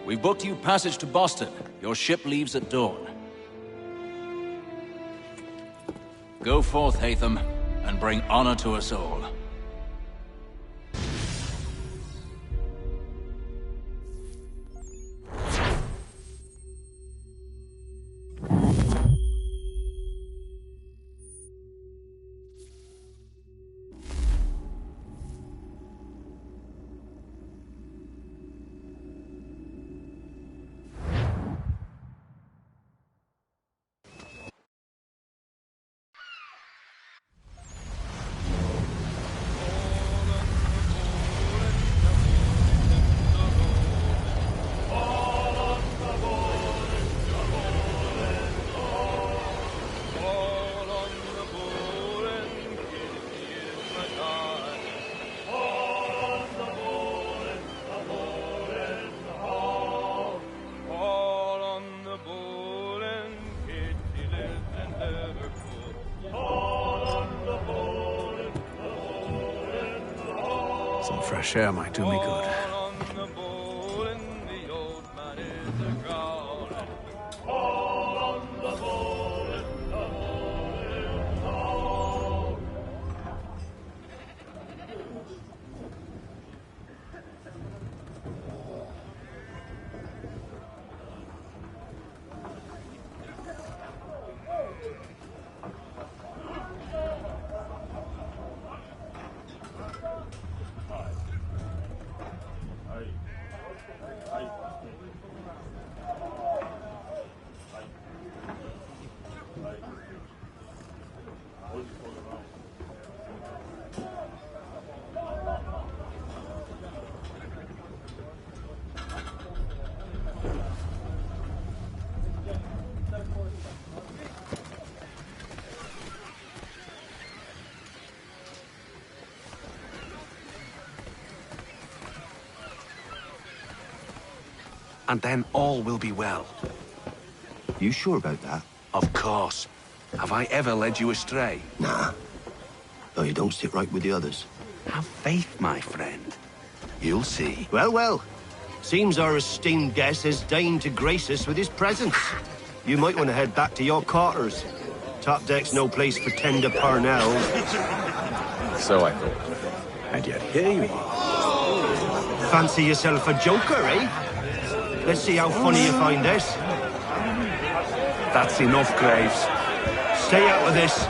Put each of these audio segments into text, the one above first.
We've booked you passage to Boston. Your ship leaves at dawn. Go forth, Hatham, and bring honor to us all. Some fresh air might do me good. And then all will be well. You sure about that? Of course. Have I ever led you astray? Nah. Though you don't sit right with the others. Have faith, my friend. You'll see. Well, well. Seems our esteemed guest has deigned to grace us with his presence. You might want to head back to your quarters. Top deck's no place for tender parnells. So I thought. And yet here you are. Fancy yourself a joker, eh? Let's see how funny you find this. That's enough, Graves. Stay out of this.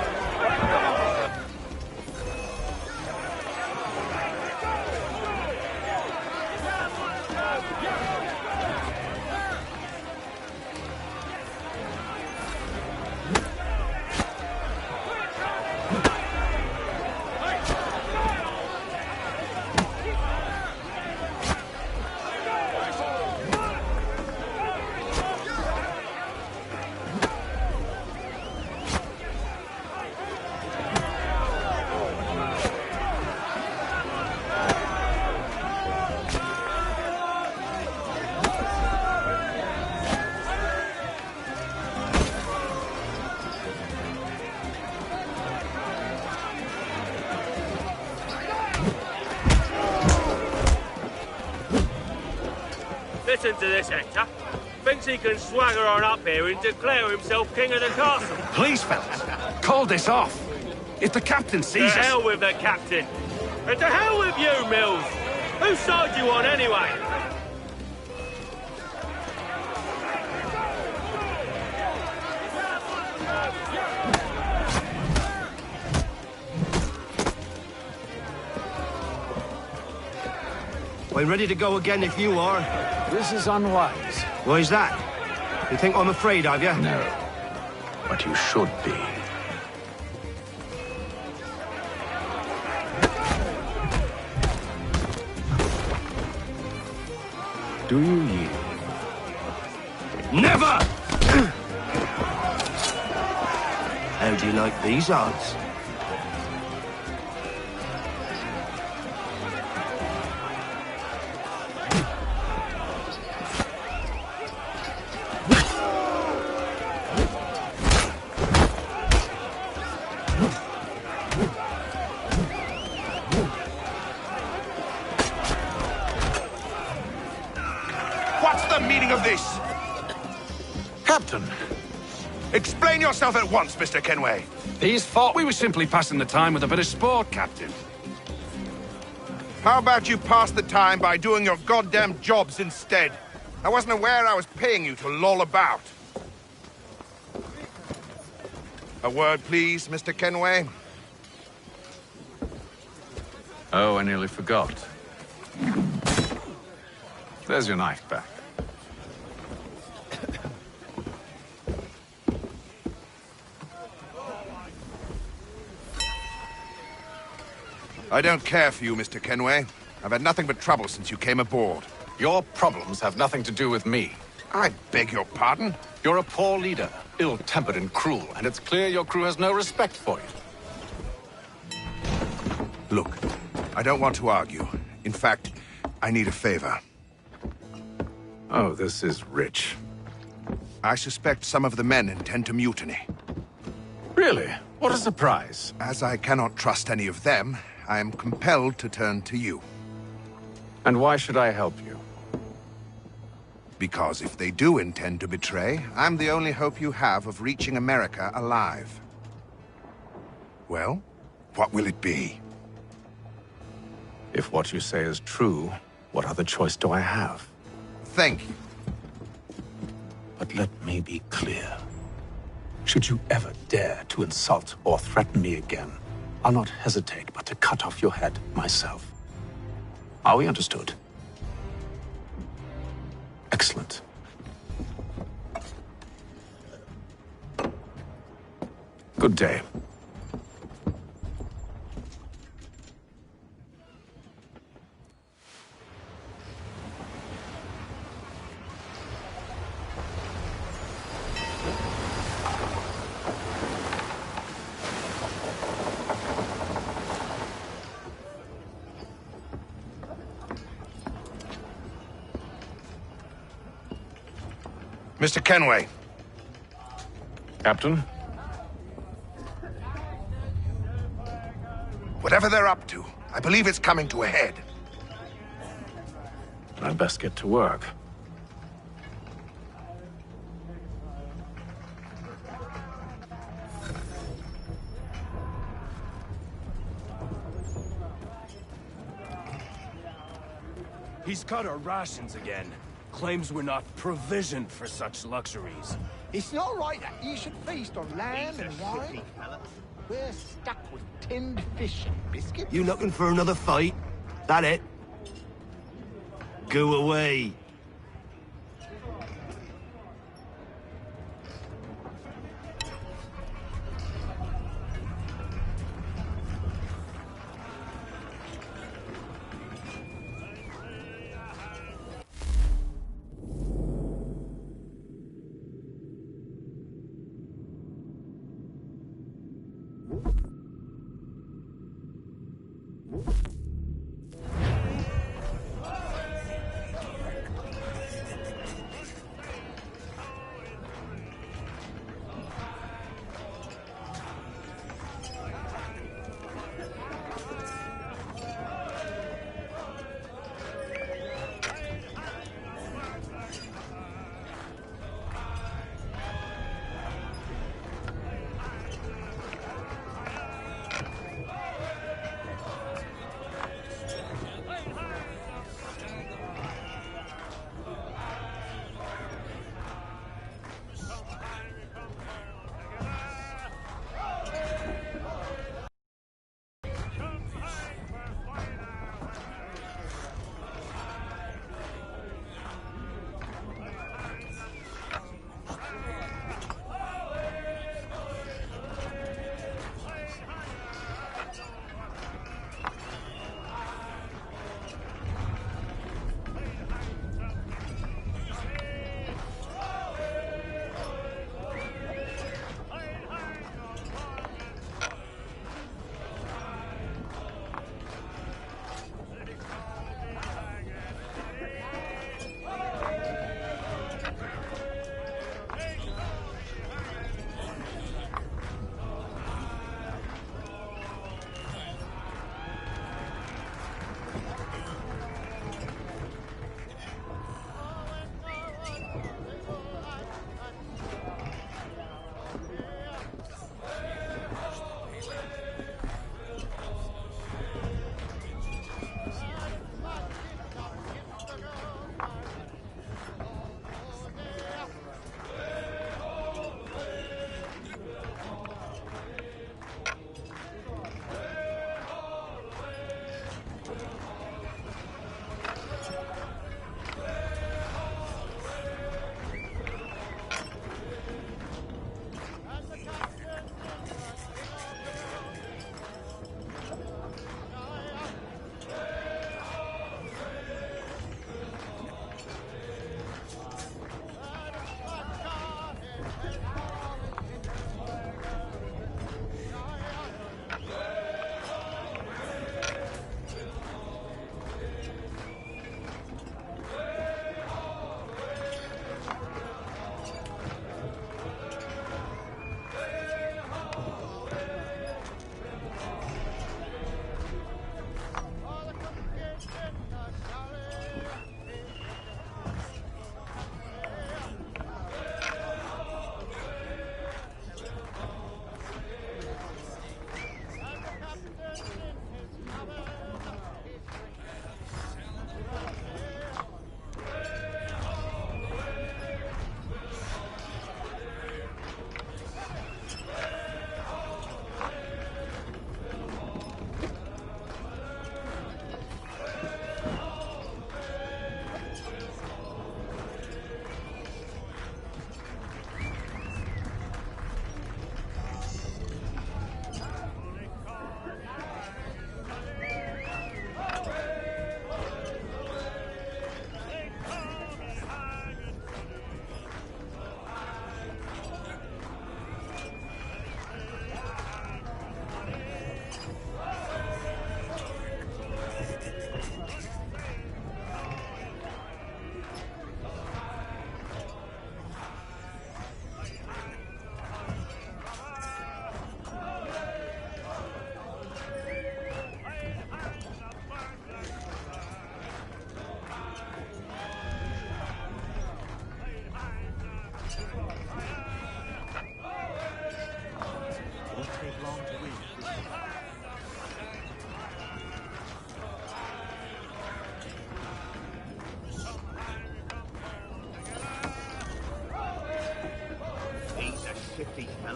Listen to this, Hector. Thinks he can swagger on up here and declare himself king of the castle. Please, fellas, call this off. If the captain sees To us... hell with the captain. And to hell with you, Mills. Whose side you on, anyway? I'm ready to go again if you are. This is unwise. Why's that? You think I'm afraid of you? No. But you should be. Do you yield? Never! How do you like these odds? What's the meaning of this? Captain, Explain yourself at once, Mr. Kenway. these thought we were simply passing the time with a bit of sport, Captain. How about you pass the time by doing your goddamn jobs instead? I wasn't aware I was paying you to loll about. A word, please, Mr. Kenway. Oh, I nearly forgot. There's your knife back. I don't care for you, Mr. Kenway. I've had nothing but trouble since you came aboard. Your problems have nothing to do with me. I beg your pardon? You're a poor leader, ill-tempered and cruel, and it's clear your crew has no respect for you. Look, I don't want to argue. In fact, I need a favor. Oh, this is rich. I suspect some of the men intend to mutiny. Really? What a surprise. As I cannot trust any of them, I am compelled to turn to you. And why should I help you? Because if they do intend to betray, I'm the only hope you have of reaching America alive. Well, what will it be? If what you say is true, what other choice do I have? Thank you. But let me be clear. Should you ever dare to insult or threaten me again, I'll not hesitate but to cut off your head myself. Are we understood? Excellent. Good day. Mr. Kenway. Captain? Whatever they're up to, I believe it's coming to a head. I'd best get to work. He's cut our rations again. Claims we're not provisioned for such luxuries. It's not right that you should feast on lamb and wine. We're stuck with tinned fish and biscuits. You looking for another fight? That it? Go away.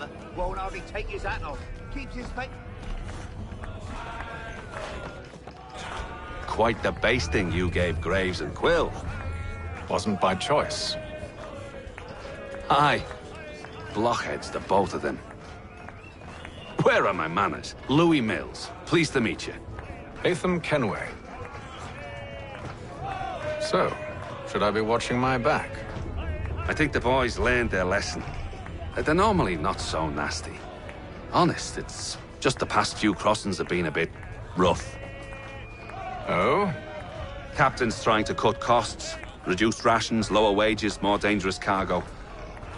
fella. Won't hardly take his hat off. Keeps his face... Quite the basting you gave Graves and Quill. Wasn't by choice. Aye. Blockheads, the both of them. Where are my manners? Louis Mills. Pleased to meet you. Hatham Kenway. So, should I be watching my back? I think the boys learned their lesson. They're normally not so nasty. Honest, it's just the past few crossings have been a bit rough. Oh? Captain's trying to cut costs. Reduced rations, lower wages, more dangerous cargo.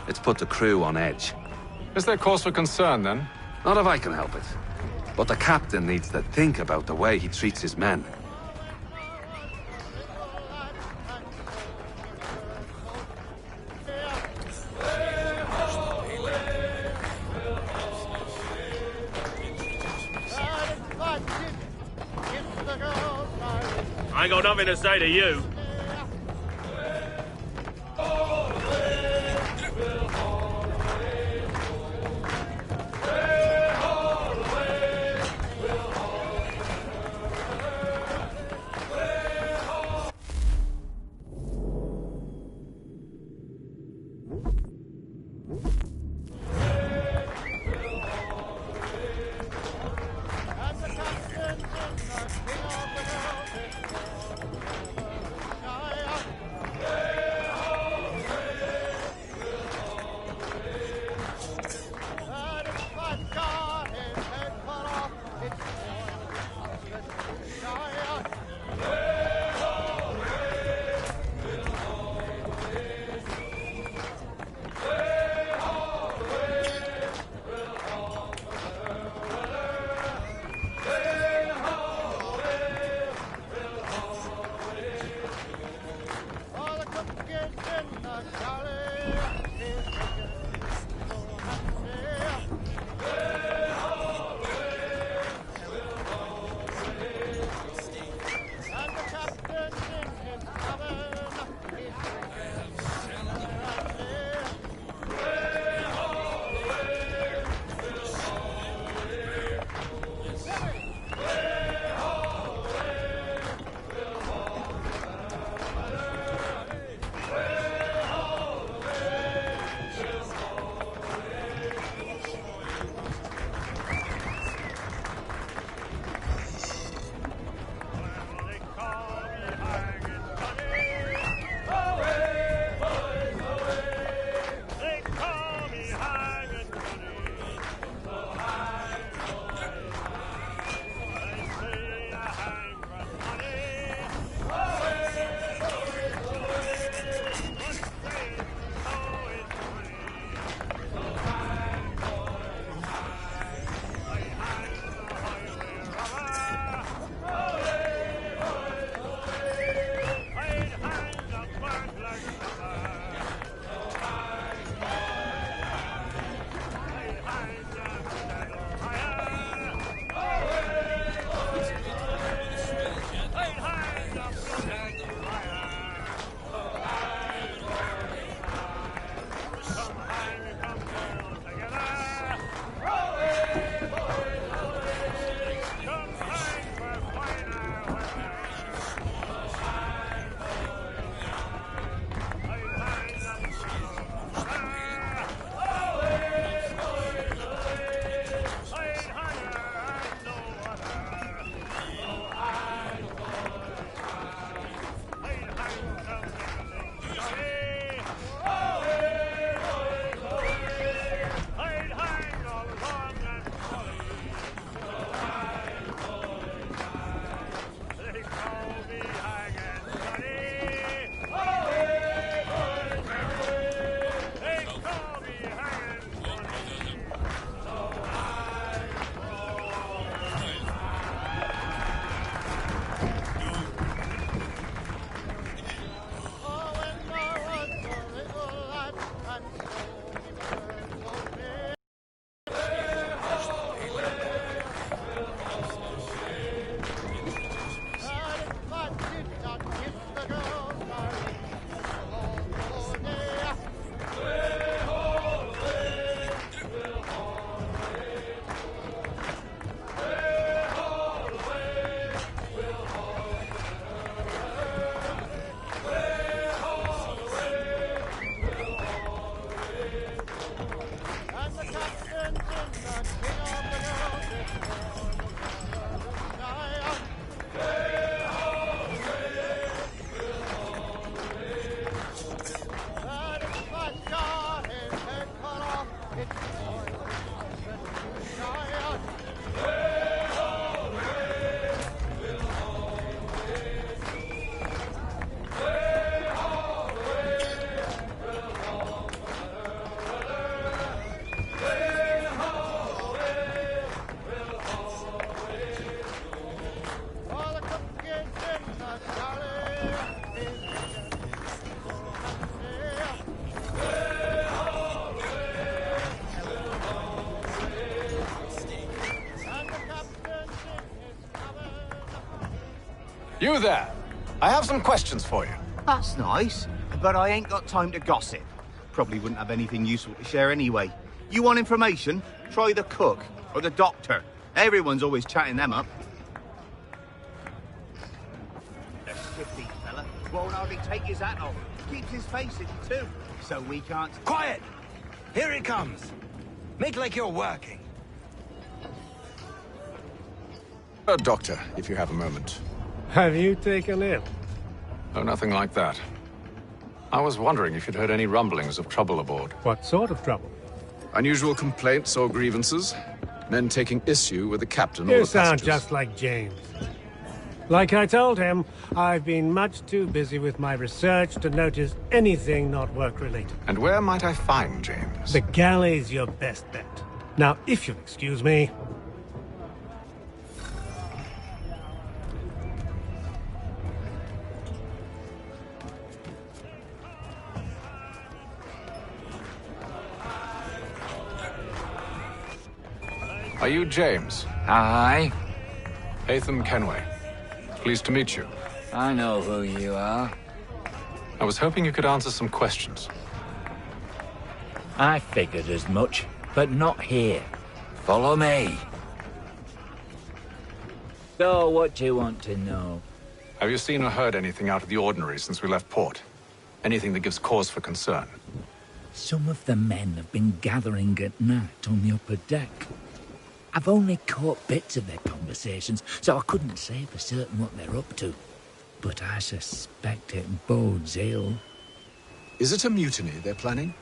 It's put the crew on edge. Is there cause for concern, then? Not if I can help it. But the captain needs to think about the way he treats his men. I ain't got nothing to say to you. You there. I have some questions for you. That's nice, but I ain't got time to gossip. Probably wouldn't have anything useful to share anyway. You want information? Try the cook or the doctor. Everyone's always chatting them up. A shifty fella won't hardly take his hat off. Keeps his face in too, so we can't... Quiet! Here it comes. Make like you're working. Doctor, if you have a moment. Have you taken ill? Oh, nothing like that. I was wondering if you'd heard any rumblings of trouble aboard. What sort of trouble? Unusual complaints or grievances? Men taking issue with the captain or You the sound passengers? just like James. Like I told him, I've been much too busy with my research to notice anything not work-related. And where might I find James? The galley's your best bet. Now, if you'll excuse me... Are you James? Aye. Hatham Kenway. Pleased to meet you. I know who you are. I was hoping you could answer some questions. I figured as much, but not here. Follow me. So, what do you want to know? Have you seen or heard anything out of the ordinary since we left port? Anything that gives cause for concern? Some of the men have been gathering at night on the upper deck. I've only caught bits of their conversations, so I couldn't say for certain what they're up to. But I suspect it bodes ill. Is it a mutiny they're planning?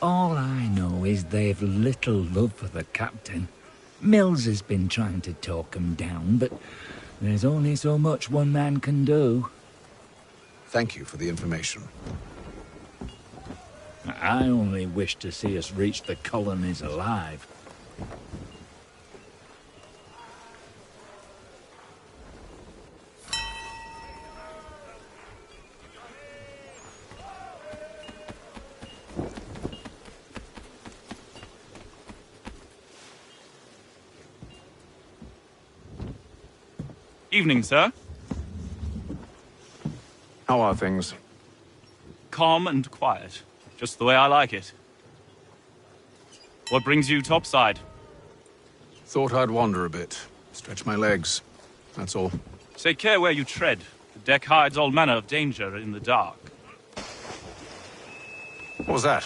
All I know is they've little love for the captain. Mills has been trying to talk 'em down, but there's only so much one man can do. Thank you for the information. I only wish to see us reach the colonies alive. Evening, sir. How are things? Calm and quiet. Just the way I like it. What brings you topside? Thought I'd wander a bit. Stretch my legs. That's all. Take care where you tread. The deck hides all manner of danger in the dark. What was that?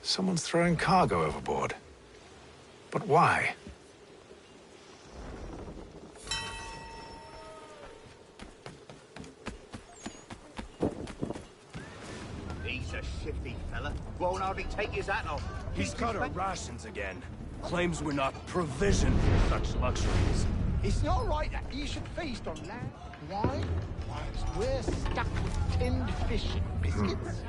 Someone's throwing cargo overboard. But why? He's a shifty fella. Won't hardly take his hat off. He's cut our rations again. Claims we're not provisioned for such luxuries. It's not right that you should feast on land. Why? Whilst we're stuck with tinned fish and biscuits.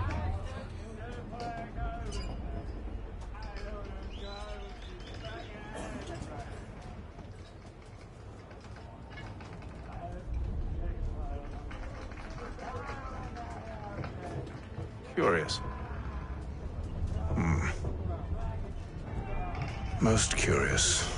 Curious. Most curious.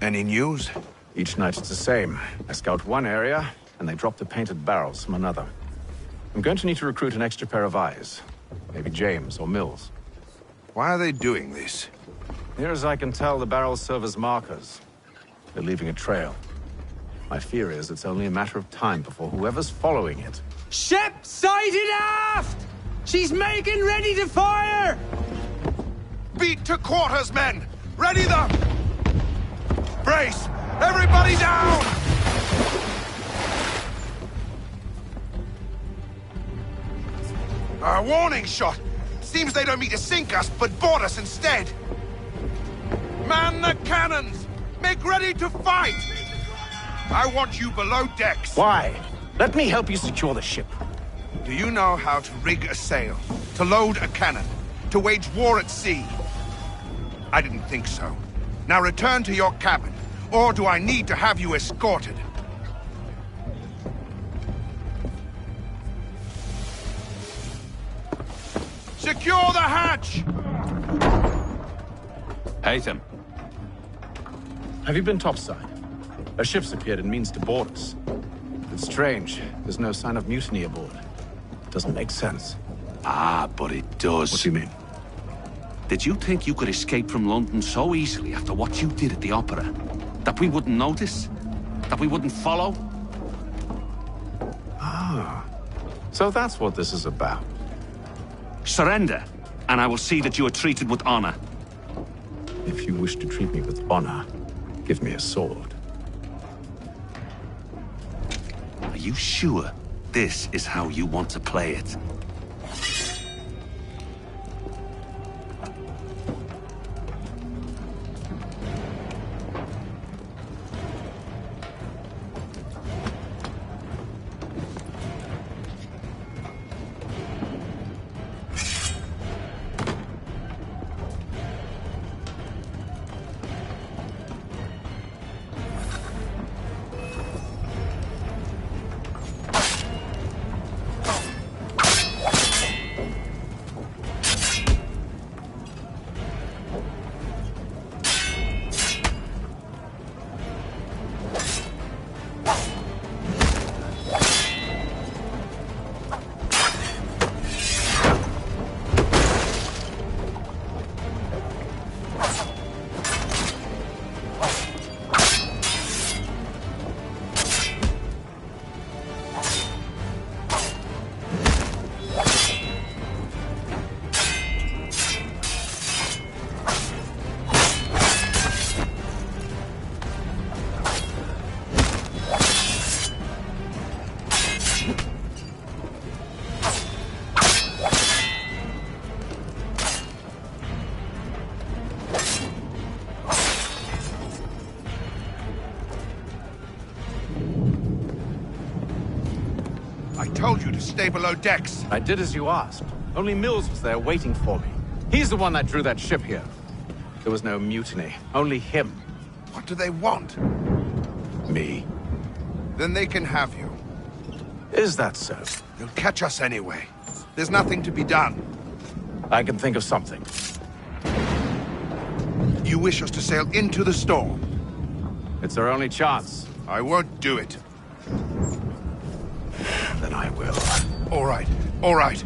Any news? Each night it's the same. I scout one area, and they drop the painted barrels from another. I'm going to need to recruit an extra pair of eyes. Maybe James or Mills. Why are they doing this? Near as I can tell, the barrels serve as markers. They're leaving a trail. My fear is it's only a matter of time before whoever's following it... Ship sighted aft! She's making ready to fire! Beat to quarters, men! Ready them! Brace! Everybody down! Warning shot! Seems they don't mean to sink us, but board us instead. Man the cannons! Make ready to fight! I want you below decks. Why? Let me help you secure the ship. Do you know how to rig a sail? To load a cannon? To wage war at sea? I didn't think so. Now return to your cabin, or do I need to have you escorted? Secure the hatch! Haytham. Have you been topside? A ship's appeared and means to board us. It's strange. There's no sign of mutiny aboard. Doesn't make sense. Ah, but it does. What do you mean? Did you think you could escape from London so easily after what you did at the opera? That we wouldn't notice? That we wouldn't follow? Ah. So that's what this is about. Surrender, and I will see that you are treated with honor. If you wish to treat me with honor, give me a sword. Are you sure this is how you want to play it? I told you to stay below decks. I did as you asked. Only Mills was there waiting for me. He's the one that drew that ship here. There was no mutiny, only him. What do they want? Me. Then they can have you. Is that so? They'll catch us anyway. There's nothing to be done. I can think of something. You wish us to sail into the storm? It's our only chance. I won't do it. Then I will. All right, all right.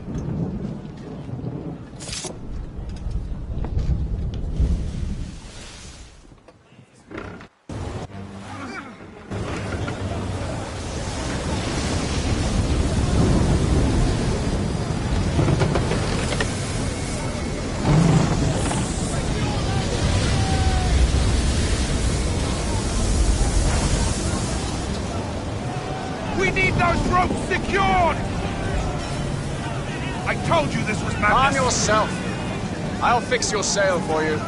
We need those ropes secured! I told you this was madness! Calm yourself. I'll fix your sail for you.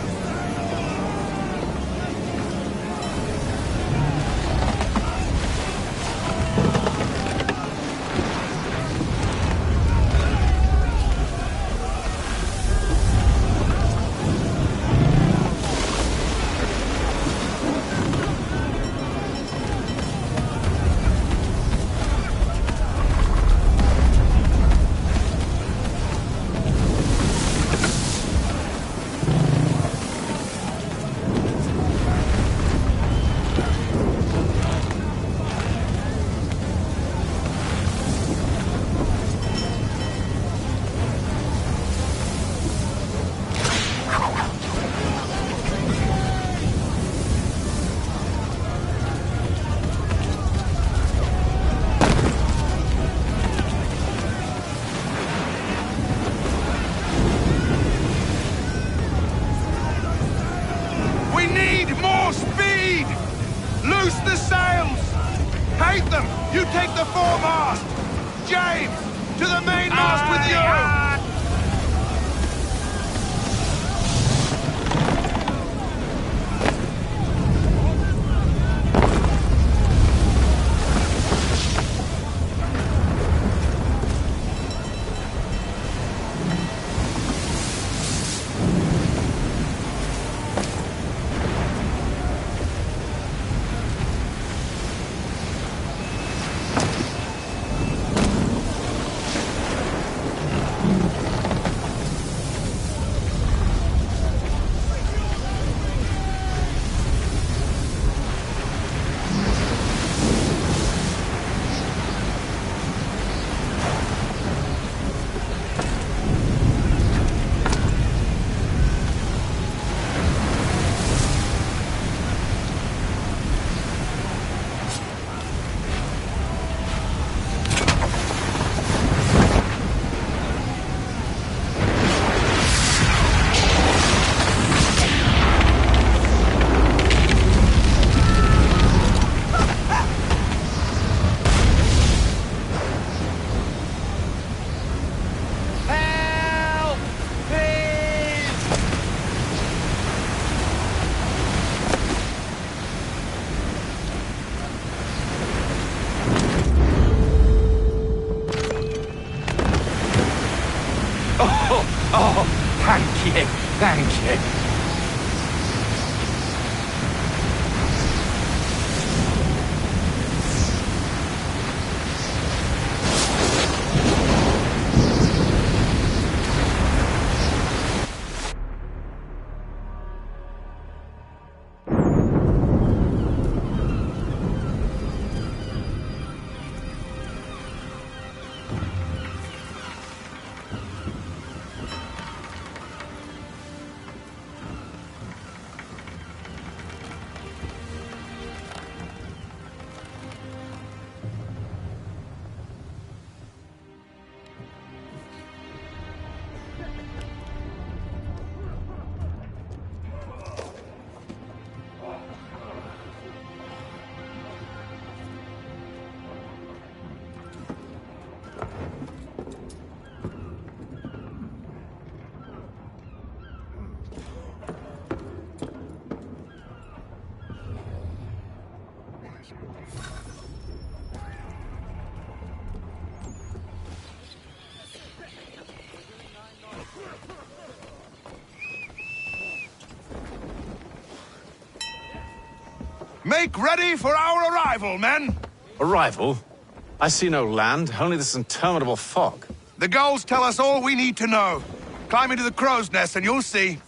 Loose the sails! Haytham, you take the foremast! James, to the mainmast with you! Oh, thank you, thank you. Make ready for our arrival, men! Arrival? I see no land, only this interminable fog. The gulls tell us all we need to know. Climb into the crow's nest and you'll see.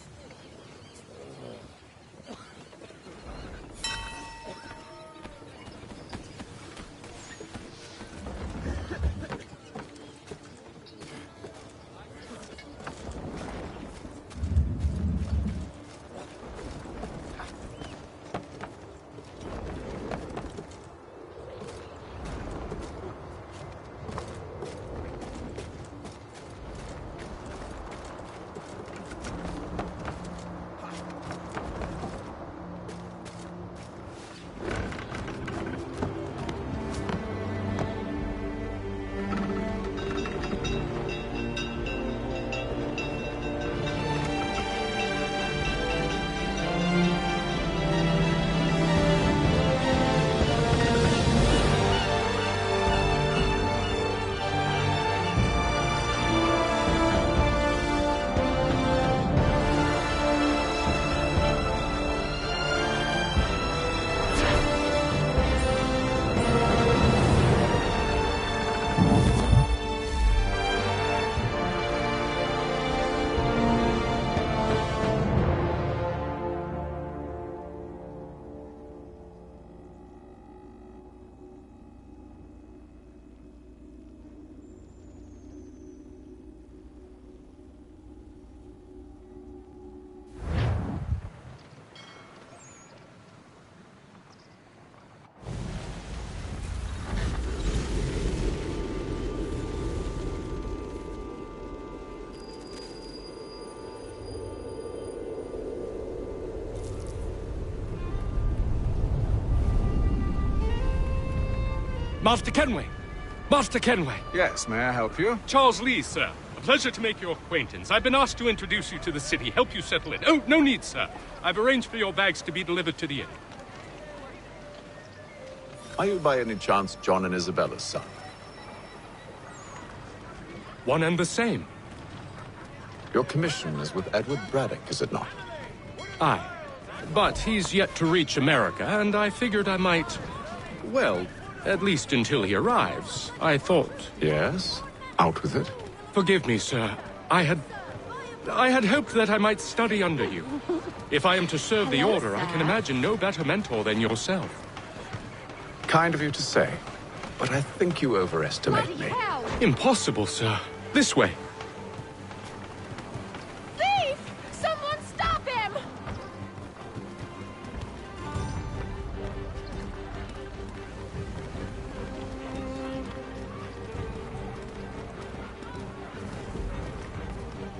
Master Kenway! Master Kenway! Yes, may I help you? Charles Lee, sir. A pleasure to make your acquaintance. I've been asked to introduce you to the city, help you settle in. Oh, no need, sir. I've arranged for your bags to be delivered to the inn. Are you by any chance John and Isabella's son? One and the same. Your commission is with Edward Braddock, is it not? Aye. But he's yet to reach America, and I figured I might... well, at least until he arrives, I thought. Yes? Out with it. Forgive me, sir. I had hoped that I might study under you. If I am to serve the Order, I can imagine no better mentor than yourself. Kind of you to say, but I think you overestimate me. Impossible, sir. This way. Thief! Someone stop him!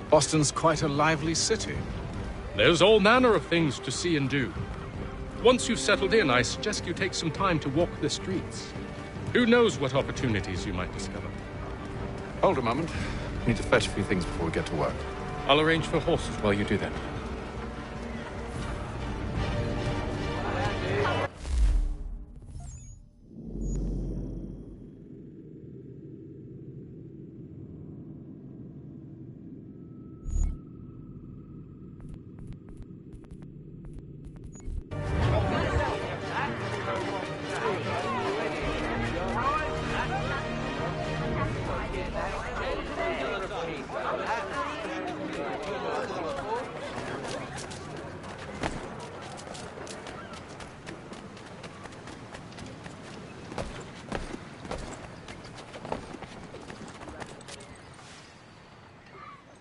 Boston's quite a lively city. There's all manner of things to see and do. Once you've settled in, I suggest you take some time to walk the streets. Who knows what opportunities you might discover. Hold a moment. I need to fetch a few things before we get to work. I'll arrange for horses while you do that.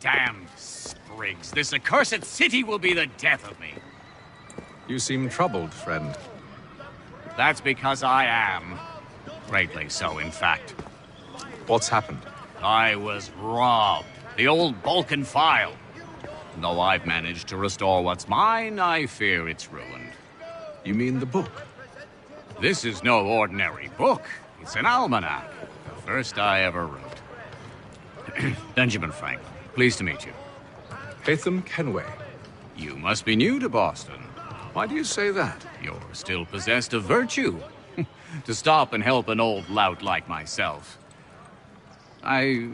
Damned sprigs. This accursed city will be the death of me. You seem troubled, friend. That's because I am. Greatly so, in fact. What's happened? I was robbed. The old Balkan file. Though I've managed to restore what's mine, I fear it's ruined. You mean the book? This is no ordinary book. It's an almanac. The first I ever wrote. Benjamin Franklin, pleased to meet you. Haytham Kenway. You must be new to Boston. Why do you say that? You're still possessed of virtue. To stop and help an old lout like myself. I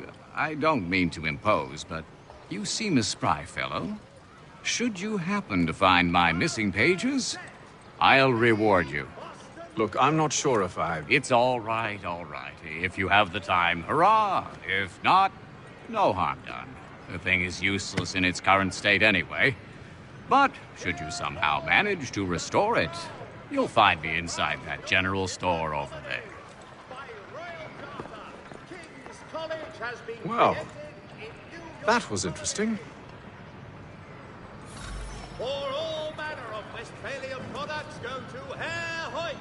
don't mean to impose, but you seem a spry fellow. Should you happen to find my missing pages, I'll reward you. Look, I'm not sure if It's all right, all right. If you have the time, hurrah! If not, no harm done. The thing is useless in its current state anyway. But should you somehow manage to restore it, you'll find me inside that general store over there. Well, that was interesting. For all manner of Westphalian products go to Herr Hoyt.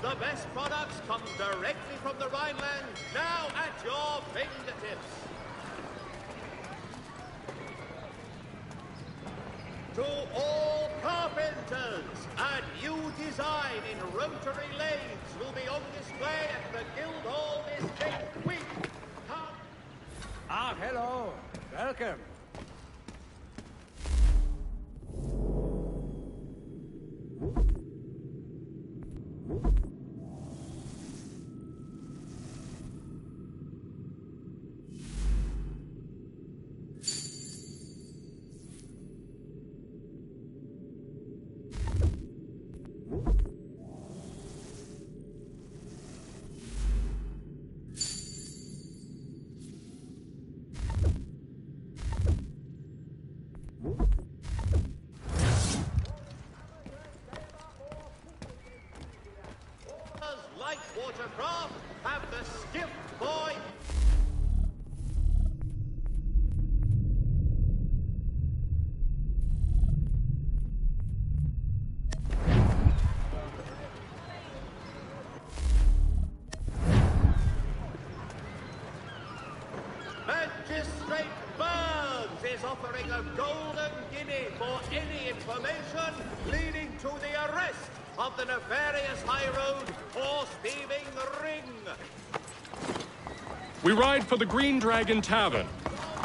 The best products come directly from the Rhineland, now at your fingertips. To all carpenters, a new design in rotary lathes will be on display at the Guildhall this next week. Ah, hello. Welcome. Like watercraft, have the skiff boy. Magistrate Burns is offering a golden guinea for any information leading to the arrest of the nefarious high road horse thieving ring. We ride for the Green Dragon Tavern.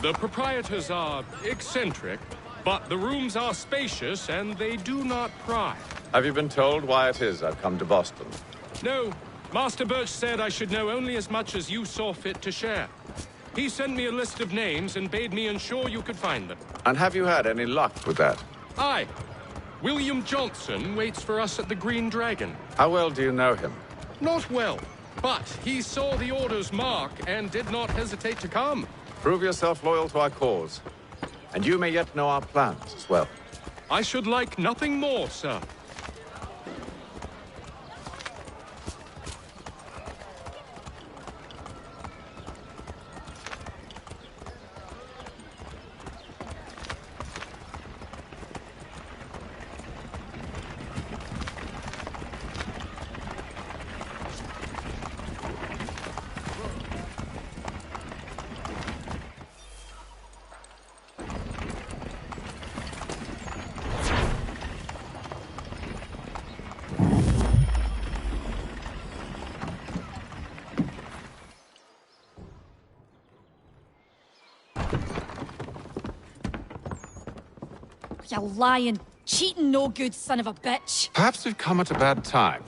The proprietors are eccentric, but the rooms are spacious and they do not pry. Have you been told why it is I've come to Boston? No, Master Birch said I should know only as much as you saw fit to share. He sent me a list of names and bade me ensure you could find them. And have you had any luck with that? Aye. William Johnson waits for us at the Green Dragon. How well do you know him? Not well, but he saw the order's mark and did not hesitate to come. Prove yourself loyal to our cause. And you may yet know our plans as well. I should like nothing more, sir. You lying, cheating, no good son of a bitch. Perhaps we've come at a bad time.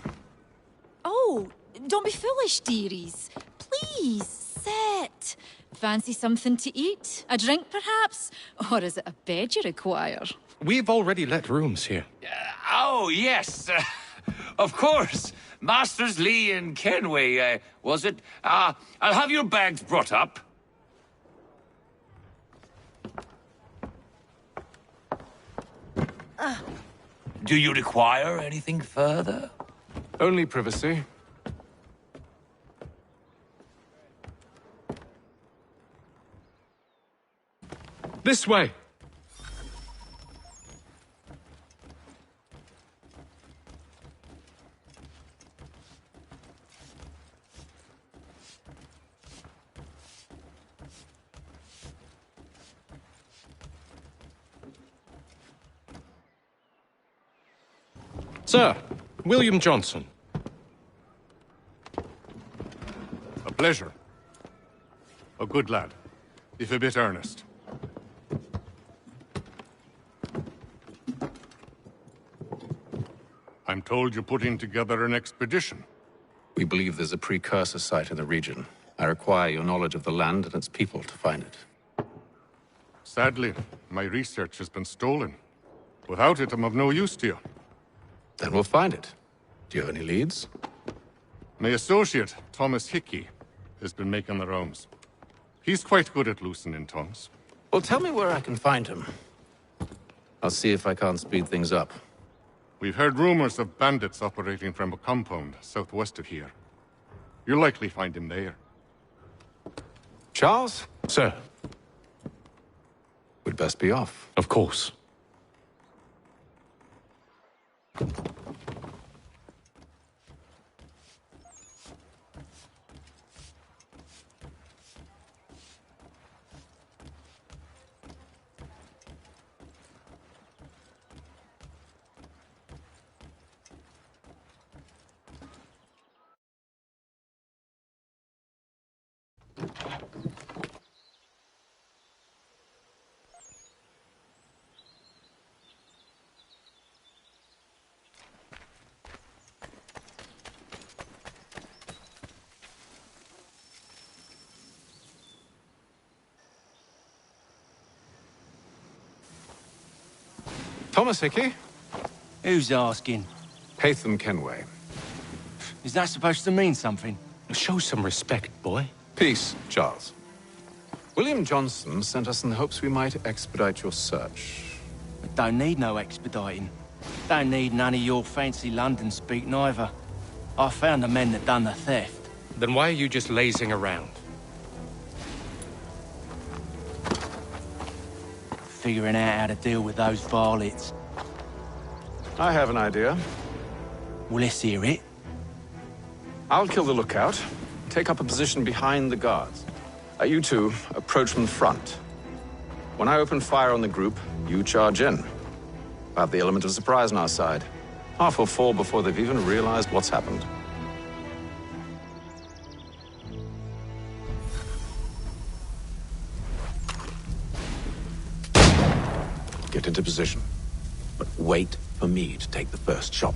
Oh, don't be foolish, dearies. Please, sit. Fancy something to eat? A drink, perhaps? Or is it a bed you require? We've already let rooms here. Oh, yes. Of course. Masters Lee and Kenway, was it? I'll have your bags brought up. Do you require anything further? Only privacy. This way! Sir, William Johnson. A pleasure. A good lad, if a bit earnest. I'm told you're putting together an expedition. We believe there's a precursor site in the region. I require your knowledge of the land and its people to find it. Sadly, my research has been stolen. Without it, I'm of no use to you. Then we'll find it. Do you have any leads? My associate, Thomas Hickey, has been making the rounds. He's quite good at loosening tongues. Well, tell me where I can find him. I'll see if I can't speed things up. We've heard rumors of bandits operating from a compound southwest of here. You'll likely find him there. Charles? Sir. We'd best be off. Of course. Thomas Hickey? Who's asking? Haytham Kenway. Is that supposed to mean something? Show some respect, boy. Peace, Charles. William Johnson sent us in the hopes we might expedite your search. I don't need no expediting. Don't need none of your fancy London speak neither. I found the men that done the theft. Then why are you just lazing around? Figuring out how to deal with those varlets. I have an idea. Well, let's hear it. I'll kill the lookout, take up a position behind the guards. You two approach from the front. When I open fire on the group, you charge in. I have the element of surprise on our side. Half will fall before they've even realized what's happened. Get into position, but wait for me to take the first shot.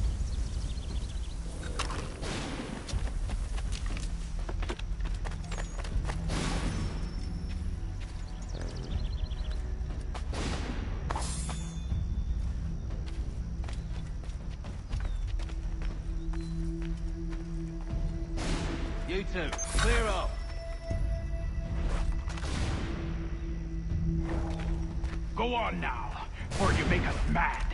You two, clear up. Go on now, or you make us mad.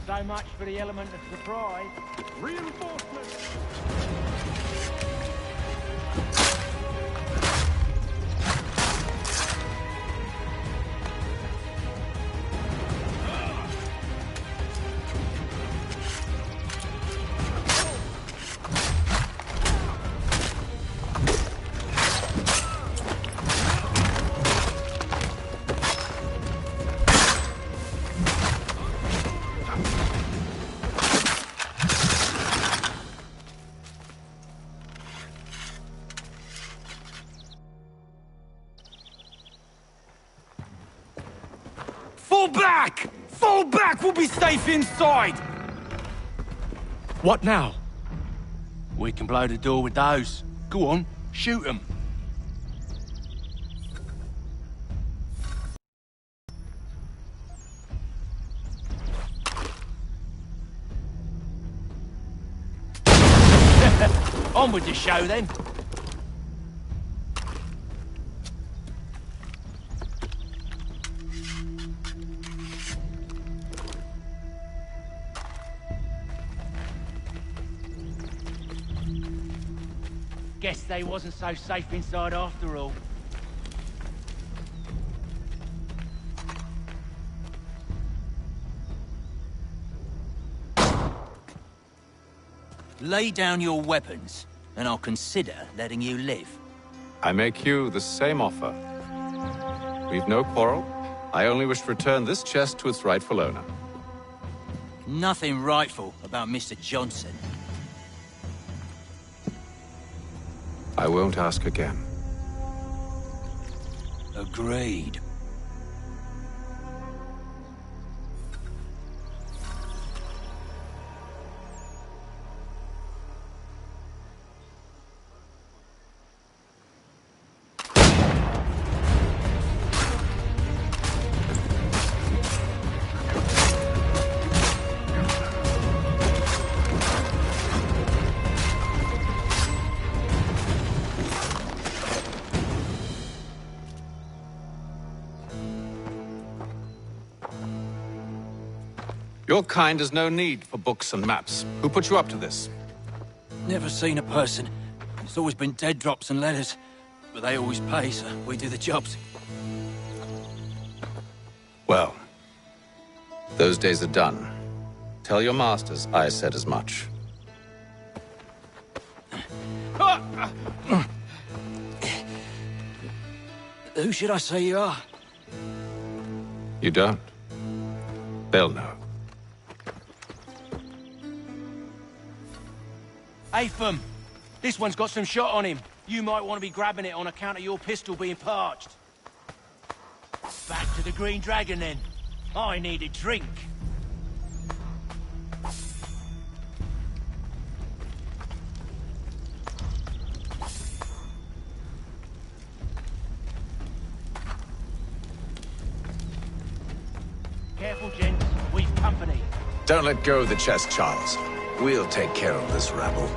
So much for the element of surprise. Reinforcements! Fall back! Fall back! We'll be safe inside! What now? We can blow the door with those. Go on, shoot them. On with the show, then. Guess they wasn't so safe inside after all. Lay down your weapons, and I'll consider letting you live. I make you the same offer. We've no quarrel. I only wish to return this chest to its rightful owner. Nothing rightful about Mr. Johnson. I won't ask again. Agreed. Your kind has no need for books and maps. Who put you up to this? Never seen a person. It's always been dead drops and letters. But they always pay, so we do the jobs. Well, those days are done. Tell your masters I said as much. Who should I say you are? You don't? They'll know. Atham, this one's got some shot on him. You might want to be grabbing it on account of your pistol being parched. Back to the Green Dragon, then. I need a drink. Careful, gents. We've company. Don't let go of the chest, Charles. We'll take care of this rabble.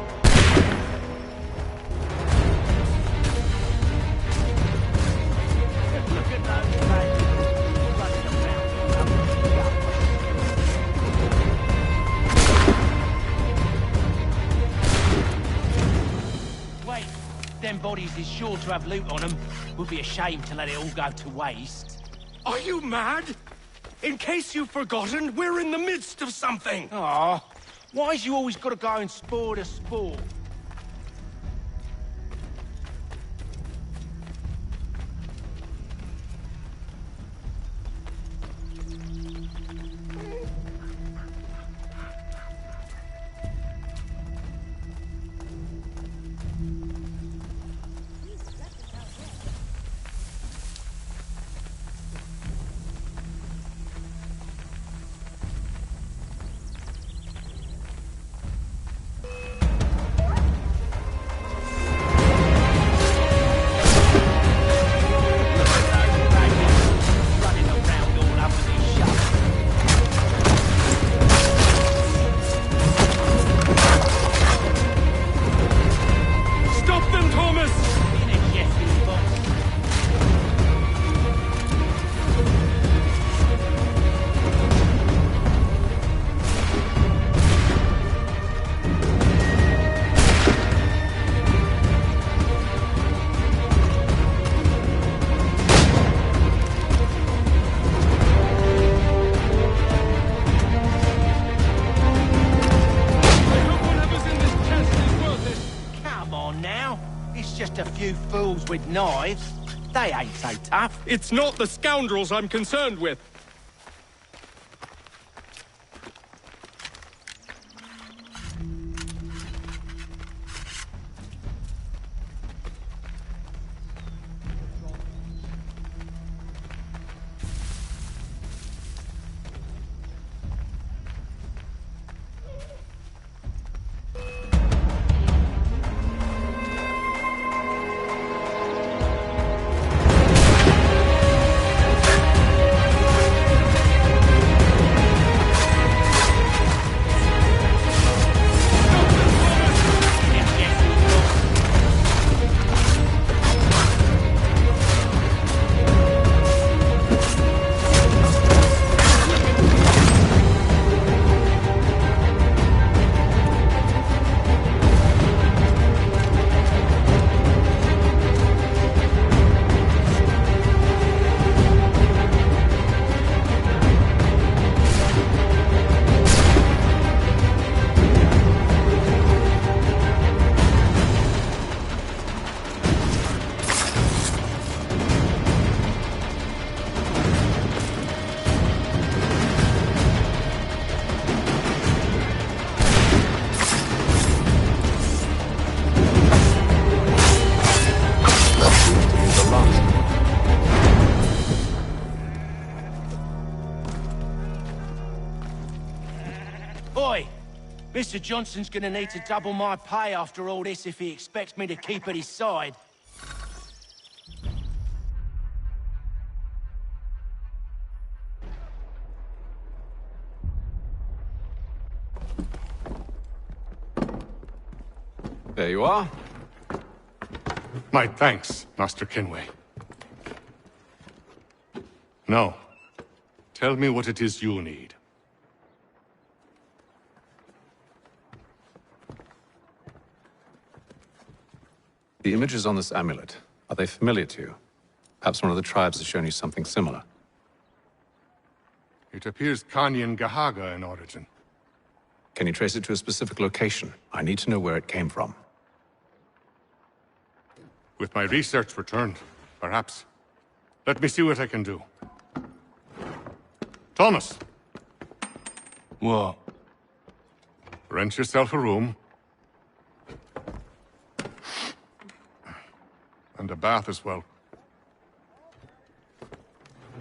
Wait, them bodies is sure to have loot on them. Would be a shame to let it all go to waste. Are you mad? In case you've forgotten, we're in the midst of something. Aw, why's you always got to go and spoil the sport? Fools with knives. They ain't so tough. It's not the scoundrels I'm concerned with. Oi! Mr. Johnson's gonna need to double my pay after all this if he expects me to keep at his side. There you are. My thanks, Master Kenway. Now, tell me what it is you need. The images on this amulet, are they familiar to you? Perhaps one of the tribes has shown you something similar. It appears Kanyan Gahaga in origin. Can you trace it to a specific location? I need to know where it came from. With my research returned, perhaps. Let me see what I can do. Thomas! What? Rent yourself a room. And a bath as well.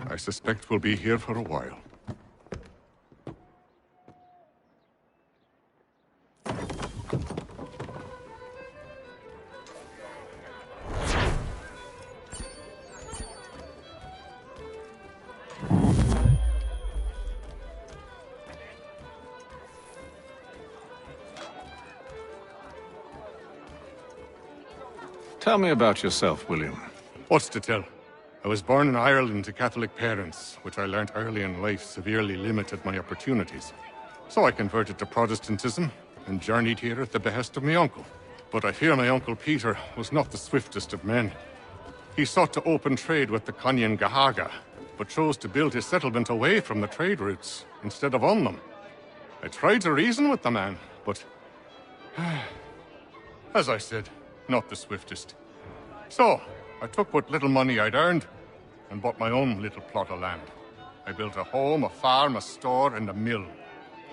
I suspect we'll be here for a while. Tell me about yourself, William. What's to tell? I was born in Ireland to Catholic parents, which I learnt early in life severely limited my opportunities. So I converted to Protestantism and journeyed here at the behest of my uncle. But I fear my uncle Peter was not the swiftest of men. He sought to open trade with the Kanyan Gahaga, but chose to build his settlement away from the trade routes instead of on them. I tried to reason with the man, but as I said, not the swiftest. So, I took what little money I'd earned and bought my own little plot of land. I built a home, a farm, a store, and a mill.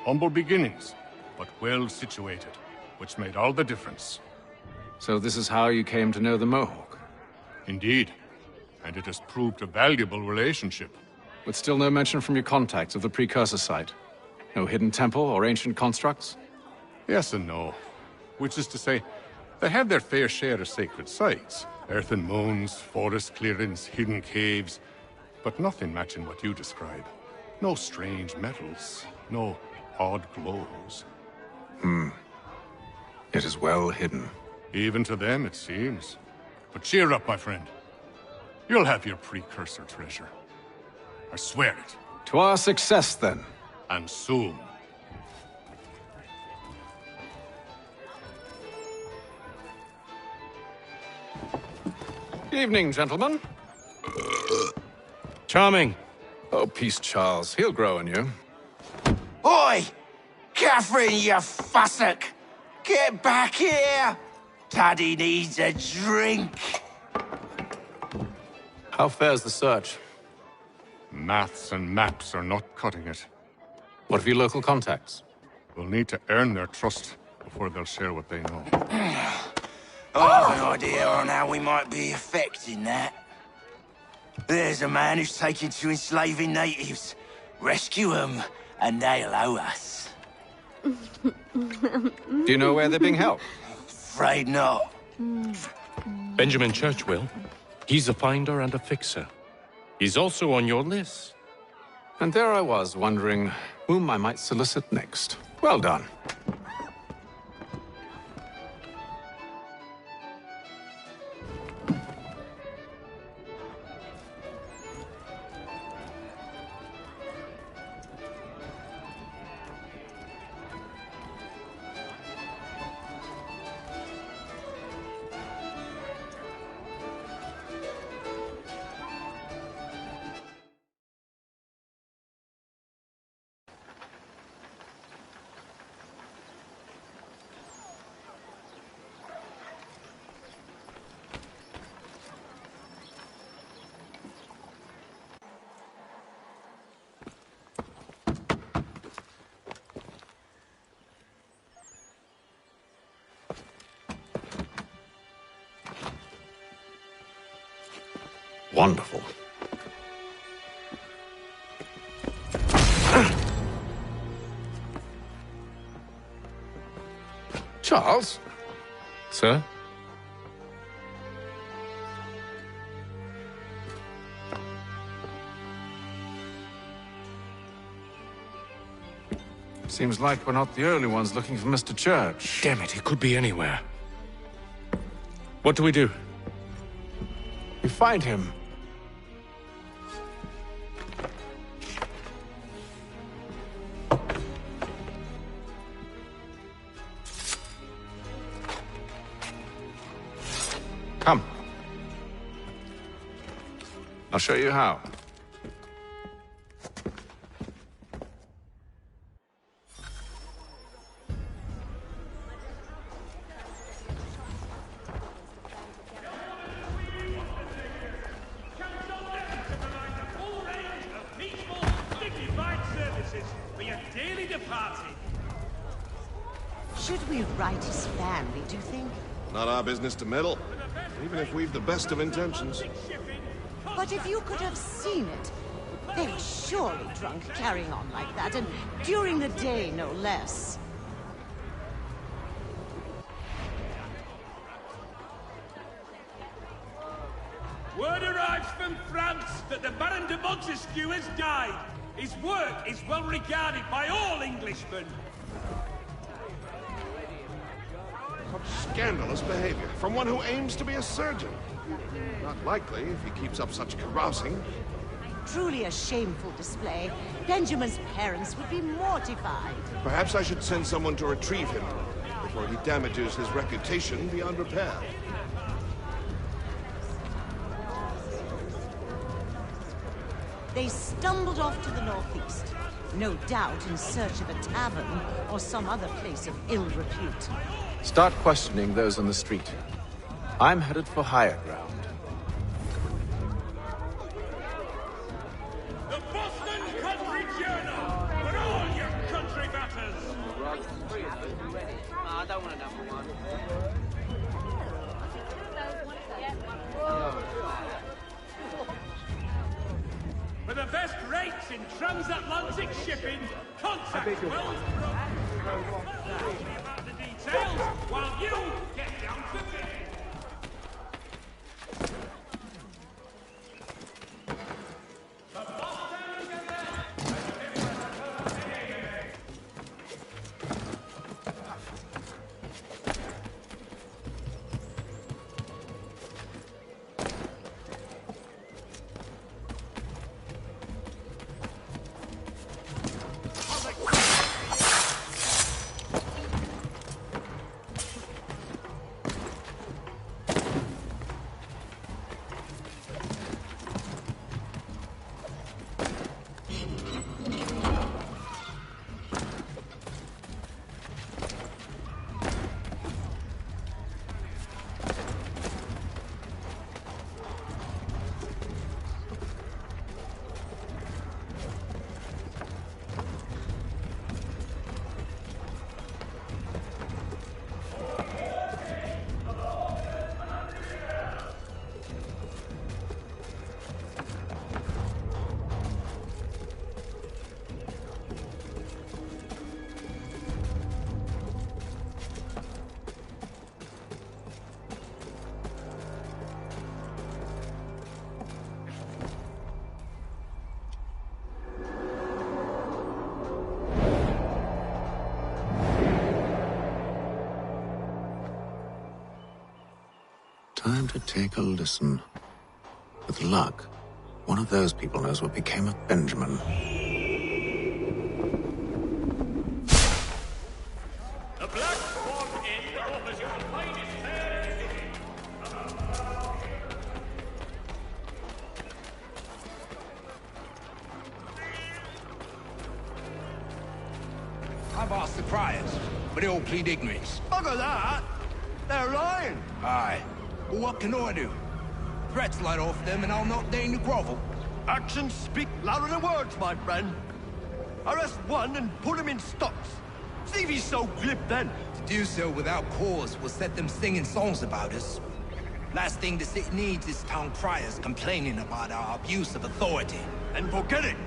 Humble beginnings, but well situated, which made all the difference. So this is how you came to know the Mohawk? Indeed. And it has proved a valuable relationship. With still no mention from your contacts of the precursor site? No hidden temple or ancient constructs? Yes and no. Which is to say, they have their fair share of sacred sites. Earthen mounds, forest clearings, hidden caves. But nothing matching what you describe. No strange metals, no odd glows. It is well hidden. Even to them, it seems. But cheer up, my friend. You'll have your precursor treasure. I swear it. To our success, then. And soon. Evening, gentlemen. Charming. Oh, peace, Charles. He'll grow on you. Oi! Catherine, you fussock! Get back here! Taddy needs a drink. How fares the search? Maths and maps are not cutting it. What of your local contacts? We'll need to earn their trust before they'll share what they know. I have an idea on how we might be affecting that. There's a man who's taken to enslaving natives. Rescue them, and they'll owe us. Do you know where they're being held? Afraid not. Benjamin Churchwill. He's a finder and a fixer. He's also on your list. And there I was, wondering whom I might solicit next. Well done. Wonderful. Charles? Sir? Seems like we're not the only ones looking for Mr. Church. Damn it, he could be anywhere. What do we do? We find him. Come. I'll show you how. Should we write his family, do you think? Not our business to meddle, even if we've the best of intentions. But if you could have seen it, they were surely drunk carrying on like that, and during the day, no less. Word arrives from France that the Baron de Montesquieu has died. His work is well regarded by all Englishmen. Such scandalous behavior from one who aims to be a surgeon. Not likely if he keeps up such carousing. Truly a shameful display. Benjamin's parents would be mortified. Perhaps I should send someone to retrieve him before he damages his reputation beyond repair. They stumbled off to the northeast, no doubt in search of a tavern or some other place of ill repute. Start questioning those on the street. I'm headed for higher ground. The Boston Country Journal for all your country matters. I don't want another one. For the best rates in transatlantic shipping, contact Wells Tell me about the details while you get down to bed. Time to take a listen. With luck, one of those people knows what became of Benjamin. The Black Swan Inn offers you the finest fare in the city. I've asked the criers, but they all plead ignorance. Bugger that! They're lying! Aye. Well, what can I do? Threats light off them and I'll not deign to grovel. Actions speak louder than words, my friend. Arrest one and put him in stocks. See if he's so glib then. To do so without cause will set them singing songs about us. Last thing the city needs is town criers complaining about our abuse of authority. And forget it.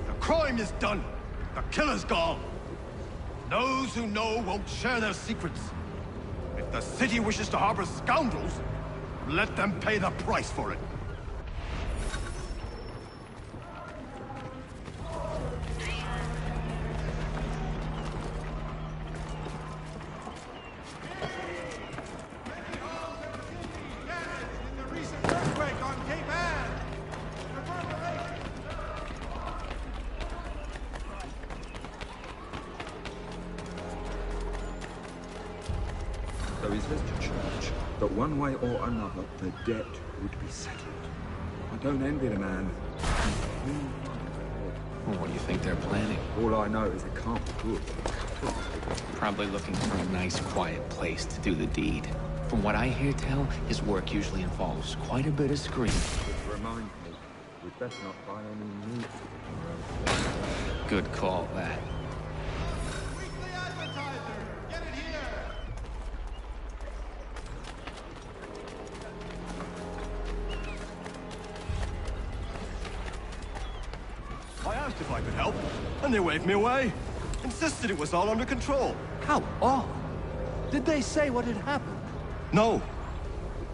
The crime is done. The killer's gone. Those who know won't share their secrets. If the city wishes to harbor scoundrels, let them pay the price for it. So he says to church that one way or another the debt would be settled. I don't envy the man. Well, what do you think they're planning? All I know is it can't be good. Probably looking for a nice, quiet place to do the deed. From what I hear tell, his work usually involves quite a bit of screaming. Which reminds me, we'd best not buy any new tickets. Good call, that. I asked if I could help, and they waved me away. Insisted it was all under control. How odd. Did they say what had happened? No.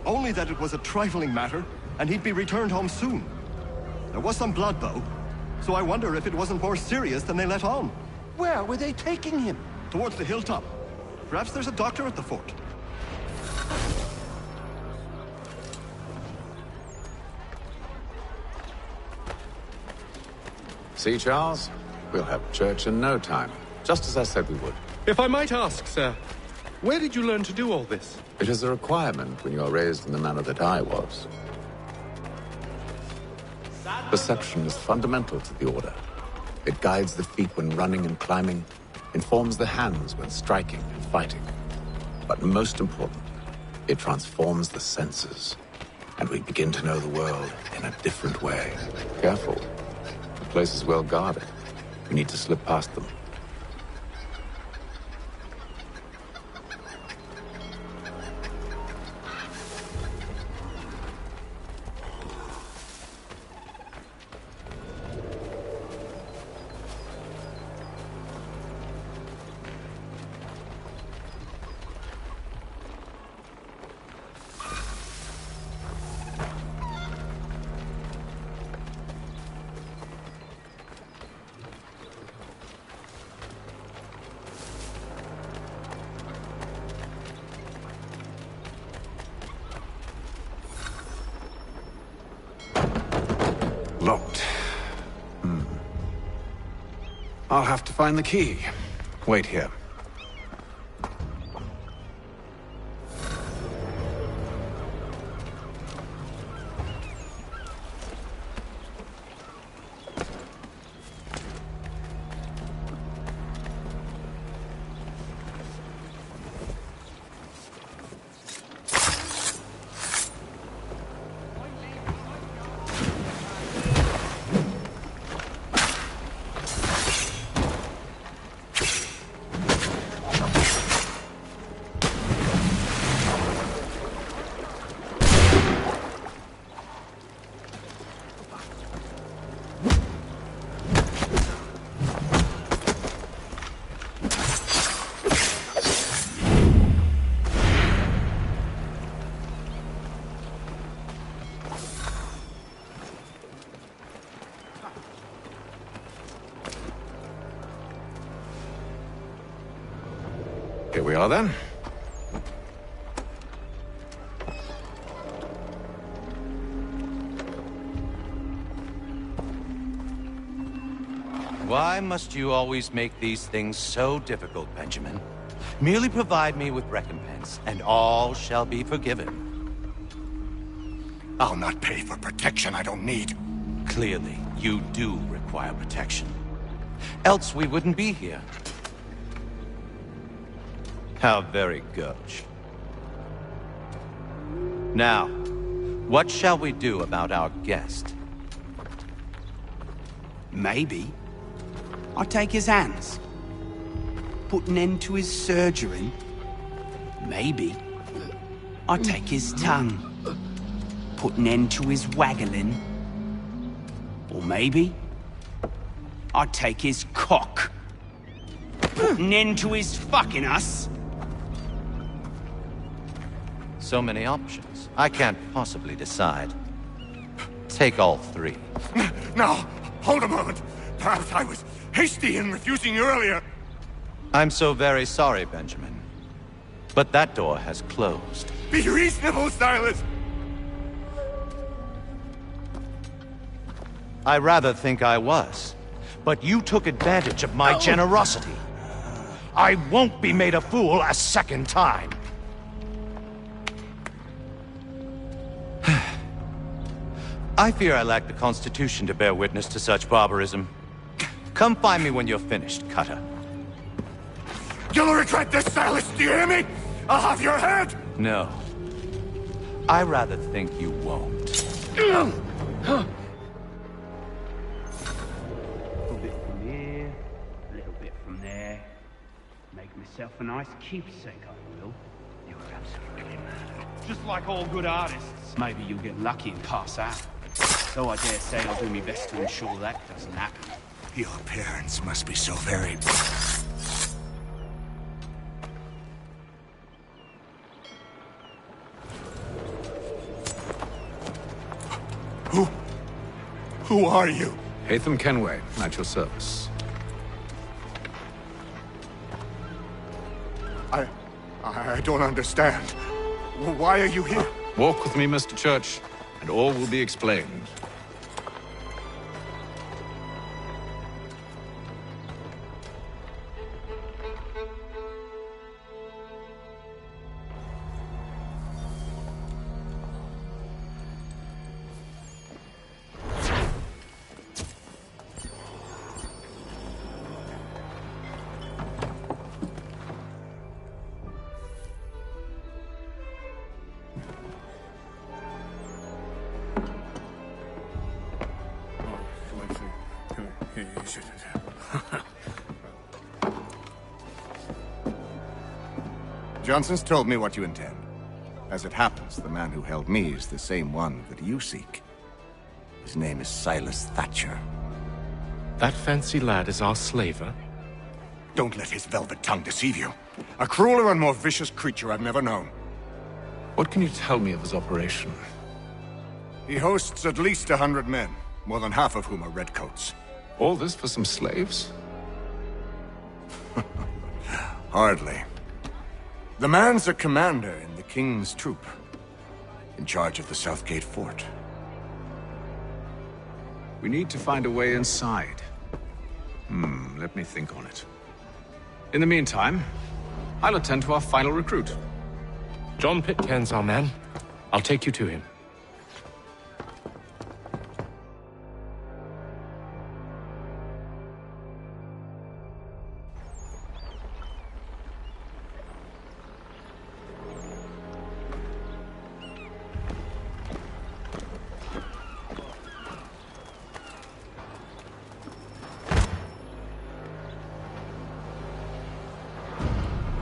Only that it was a trifling matter, and he'd be returned home soon. There was some blood, though, so I wonder if it wasn't more serious than they let on. Where were they taking him? Towards the hilltop. Perhaps there's a doctor at the fort. See, Charles? We'll have church in no time, just as I said we would. If I might ask, sir, where did you learn to do all this? It is a requirement when you are raised in the manner that I was. Perception is fundamental to the Order. It guides the feet when running and climbing, informs the hands when striking and fighting. But most important, it transforms the senses, and we begin to know the world in a different way. Careful. The place is well guarded. We need to slip past them. Locked. I'll have to find the key. Wait here. Here we are, then. Why must you always make these things so difficult, Benjamin? Merely provide me with recompense, and all shall be forgiven. I'll not pay for protection I don't need. Clearly, you do require protection. Else we wouldn't be here. How very gauche. Now, what shall we do about our guest? Maybe I'll take his hands. Put an end to his surgery. Maybe I'll take his tongue. Put an end to his waggling. Or maybe I'll take his cock. Putting end to his fucking us? So many options. I can't possibly decide. Take all three. Now, hold a moment. Perhaps I was hasty in refusing you earlier. I'm so very sorry, Benjamin. But that door has closed. Be reasonable, Silas. I rather think I was. But you took advantage of my generosity. I won't be made a fool a second time. I fear I lack the constitution to bear witness to such barbarism. Come find me when you're finished, Cutter. You'll regret this, Silas. Do you hear me? I'll have your head. No. I rather think you won't. A little bit from here, a little bit from there. Make myself a nice keepsake, I will. You're absolutely mad. Just like all good artists. Maybe you'll get lucky and pass out. Though I dare say I'll do my best to ensure that doesn't happen. Your parents must be so very... Who are you? Hatham Kenway, at your service. I don't understand. Why are you here? Walk with me, Mr. Church, and all will be explained. Johnson's told me what you intend. As it happens, the man who held me is the same one that you seek. His name is Silas Thatcher. That fancy lad is our slaver? Don't let his velvet tongue deceive you. A crueler and more vicious creature I've never known. What can you tell me of his operation? He hosts at least 100 men, more than half of whom are redcoats. All this for some slaves? Hardly. The man's a commander in the King's troop, in charge of the Southgate Fort. We need to find a way inside. Let me think on it. In the meantime, I'll attend to our final recruit. John Pitcairn's our man. I'll take you to him.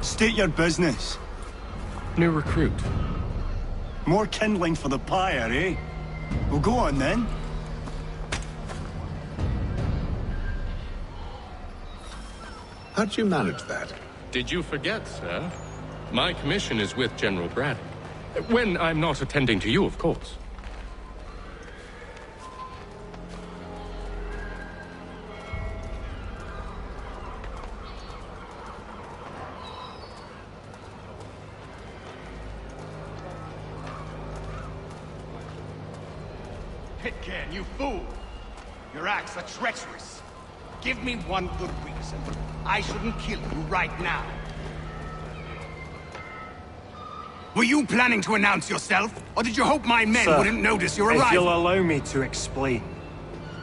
State your business. New recruit. More kindling for the pyre, eh? Well, go on then. How'd you manage that? Did you forget, sir? My commission is with General Braddock. When I'm not attending to you, of course. Pitcairn, you fool! Your acts are treacherous. Give me one good reason. I shouldn't kill you right now. Were you planning to announce yourself? Or did you hope my men wouldn't notice your arrival? If you'll allow me to explain.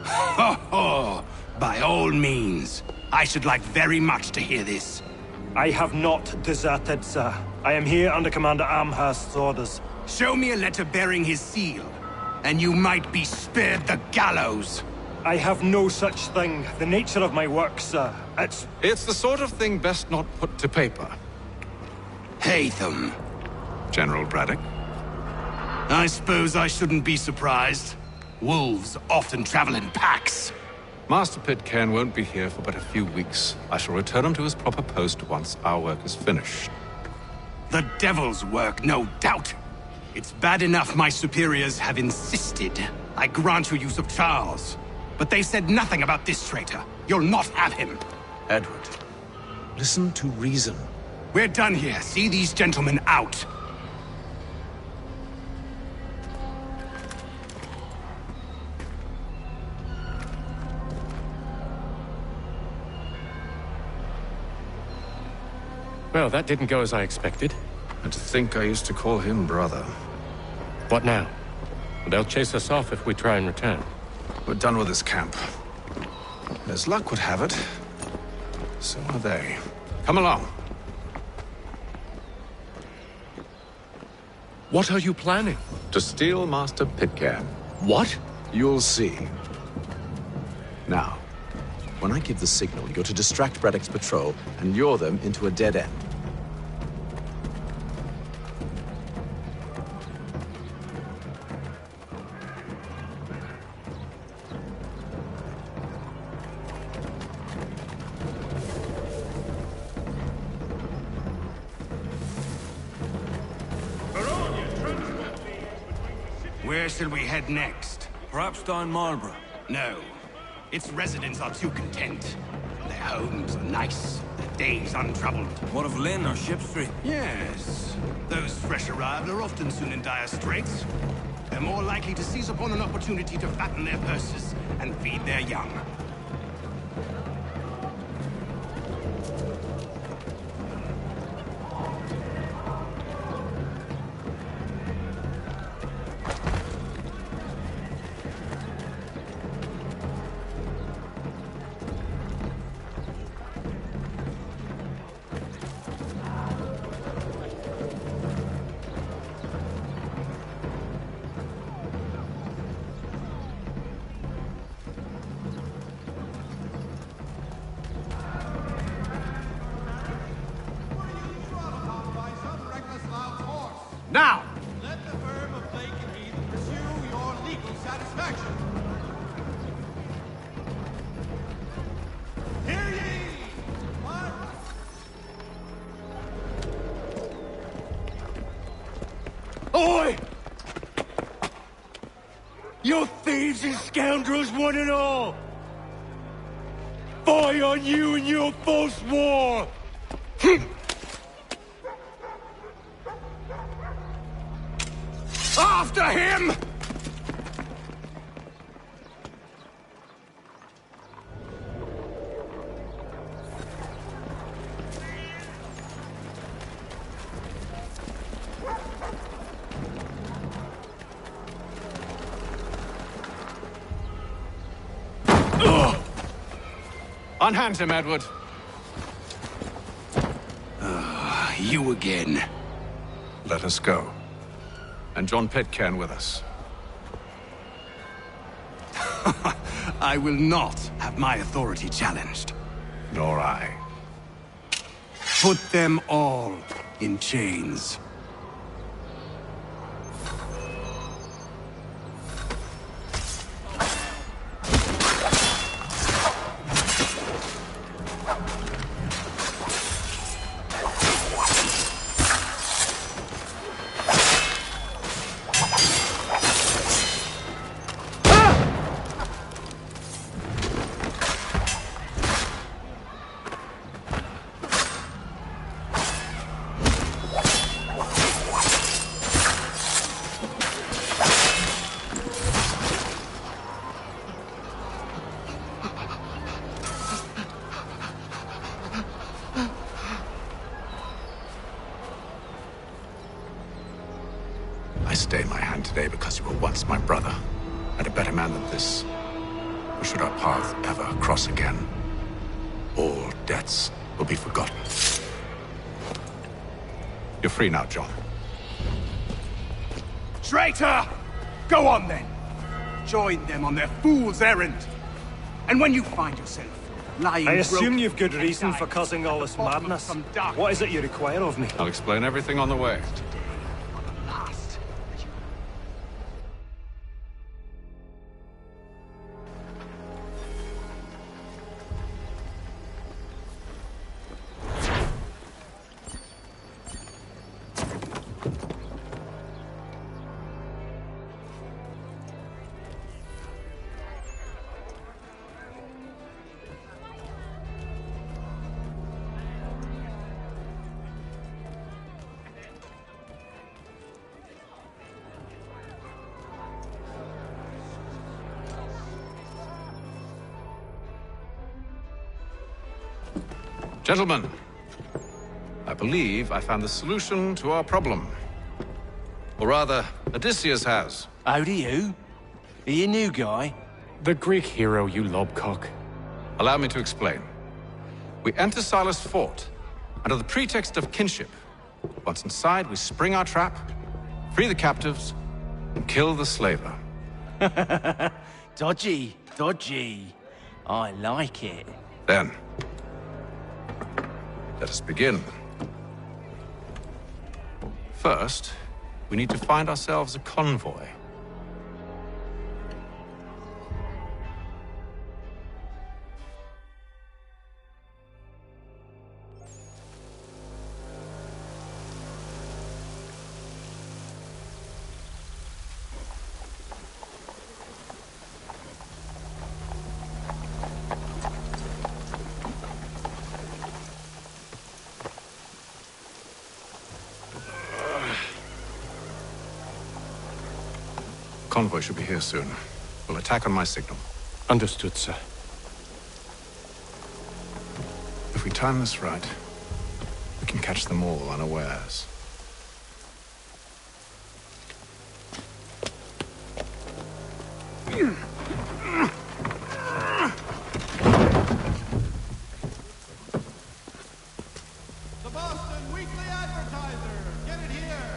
Ho! By all means. I should like very much to hear this. I have not deserted, sir. I am here under Commander Amherst's orders. Show me a letter bearing his seal, and you might be spared the gallows. I have no such thing. The nature of my work, sir, It's the sort of thing best not put to paper. Hatham. General Braddock. I suppose I shouldn't be surprised. Wolves often travel in packs. Master Pitcairn won't be here for but a few weeks. I shall return him to his proper post once our work is finished. The devil's work, no doubt. It's bad enough my superiors have insisted I grant you use of Charles. But they said nothing about this traitor. You'll not have him. Edward, listen to reason. We're done here. See these gentlemen out. Well, that didn't go as I expected. And to think I used to call him brother. What now? They'll chase us off if we try and return. We're done with this camp. As luck would have it, so are they. Come along. What are you planning? To steal Master Pitcairn. What? You'll see. Now, when I give the signal, you're to distract Braddock's patrol and lure them into a dead end. Where shall we head next? Perhaps down Marlborough. No. Its residents are too content. Their homes are nice, their days untroubled. What of Lynn or Ship Street? Yes. Those fresh arrived are often soon in dire straits. They're more likely to seize upon an opportunity to fatten their purses and feed their young. Now! Let the firm of Blake and Reed pursue your legal satisfaction. Hear ye! Oi! You thieves and scoundrels, one and all! Fie on you and your false war! After him! Unhand him, Edward. You again. Let us go. And John Pitcairn with us. I will not have my authority challenged. Nor I. Put them all in chains. I stay my hand today because you were once my brother, and a better man than this. Or should our paths ever cross again, all debts will be forgotten. You're free now, John. Traitor! Go on then. Join them on their fool's errand. And when you find yourself lying I assume broken you've good reason for causing all this madness. What is it you require of me? I'll explain everything on the way. Gentlemen, I believe I found the solution to our problem. Or rather, Odysseus has. How do you? Are you a new guy? The Greek hero, you lobcock. Allow me to explain. We enter Silas' fort under the pretext of kinship. Once inside, we spring our trap, free the captives, and kill the slaver. Dodgy, dodgy. I like it. Then, let us begin. First, we need to find ourselves a convoy. Convoy should be here soon. We'll attack on my signal. Understood, sir. If we time this right, we can catch them all unawares. The Boston Weekly Advertiser. Get it here.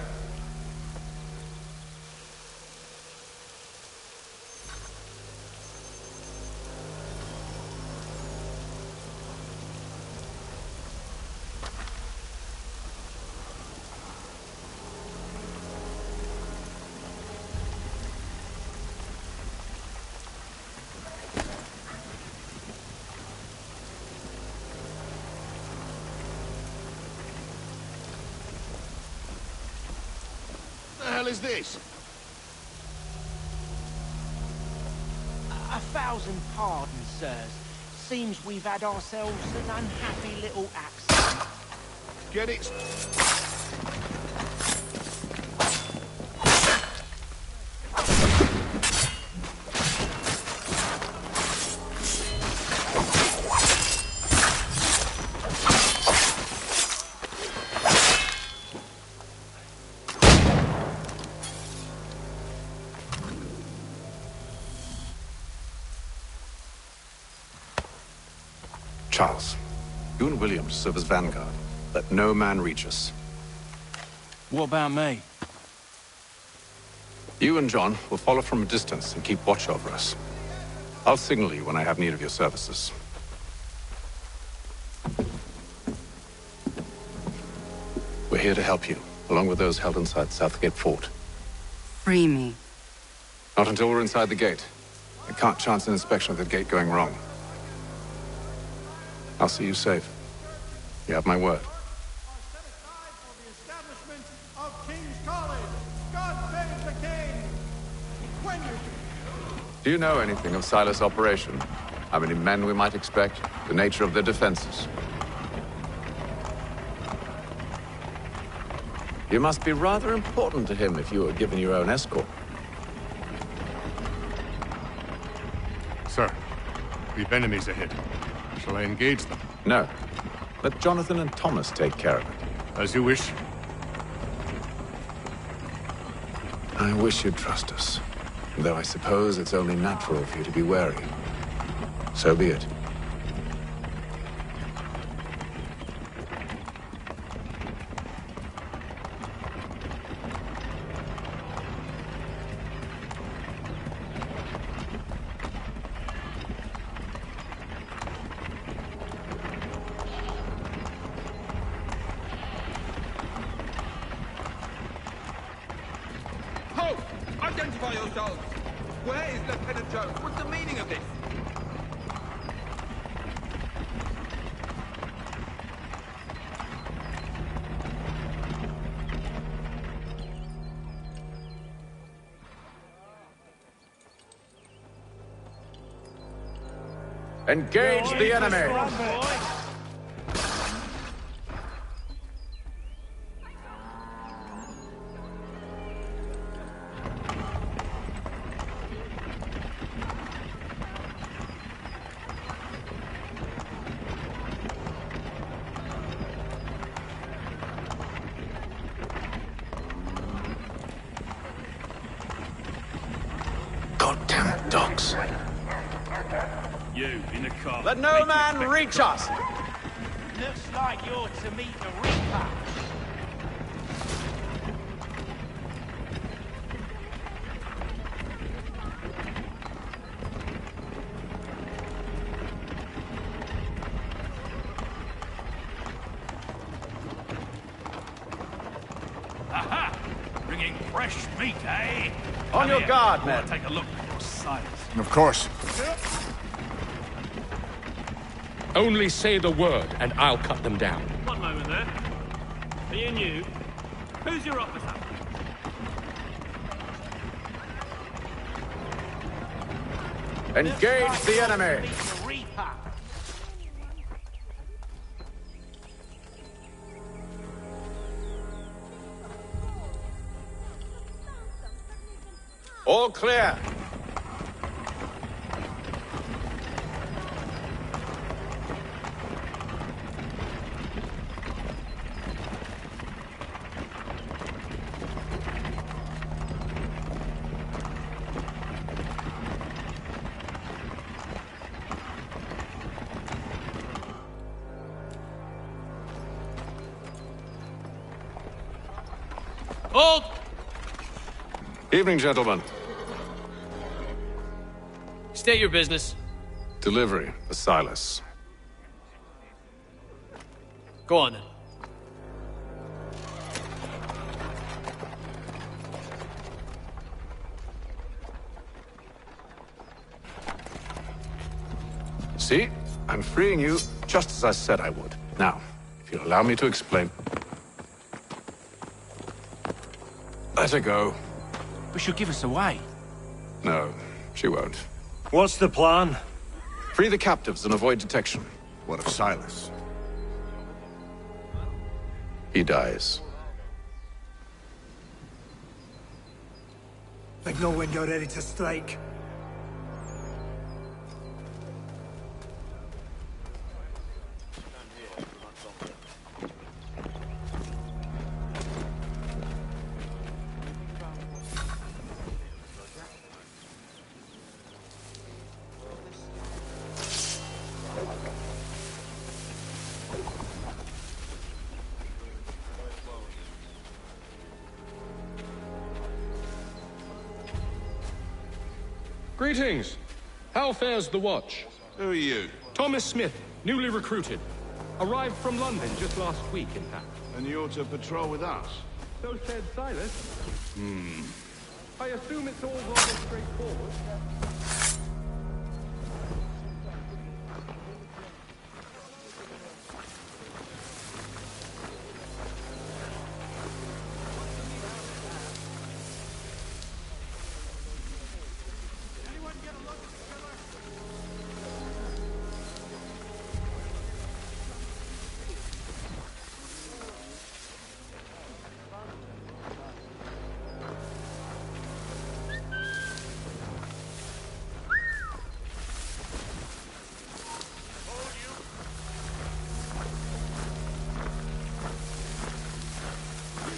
What the hell is this? 1,000 pardons, sirs. Seems we've had ourselves an unhappy little accident. Get it? Charles, you and William serve as vanguard. Let no man reach us. What about me? You and John will follow from a distance and keep watch over us. I'll signal you when I have need of your services. We're here to help you, along with those held inside Southgate Fort. Free me. Not until we're inside the gate. I can't chance an inspection of the gate going wrong. I'll see you safe. You have my word. Of King's College. God save the King. When you... Do you know anything of Silas' operation? How many men we might expect? The nature of their defenses? You must be rather important to him if you were given your own escort. Sir, we've enemies ahead. Shall I engage them? No. Let Jonathan and Thomas take care of it. As you wish. I wish you'd trust us. Though I suppose it's only natural for you to be wary. So be it. Halt! Identify yourselves! Where is Lieutenant Jones? What's the meaning of this? Engage the enemy! box. You, in the car. Let no man reach us! Looks like you're to meet the Reaper. Aha! Bringing fresh meat, eh? On Come your here. guard, I men. want to take a look at your sights. Of course. Only say the word, and I'll cut them down. One moment there. Me and you. Who's your officer? Engage the enemy! Meet the Reaper. All clear. Hold! Evening, gentlemen. State your business. Delivery for Silas. Go on then. See? I'm freeing you just as I said I would. Now, if you'll allow me to explain. Let her go. But she'll give us away. No, she won't. What's the plan? Free the captives and avoid detection. What of Silas? He dies. Let know when you're ready to strike. Greetings. How fares the watch? Who are you? Thomas Smith, newly recruited. Arrived from London just last week, in fact. And you're to patrol with us? So said Silas. I assume it's all rather straightforward.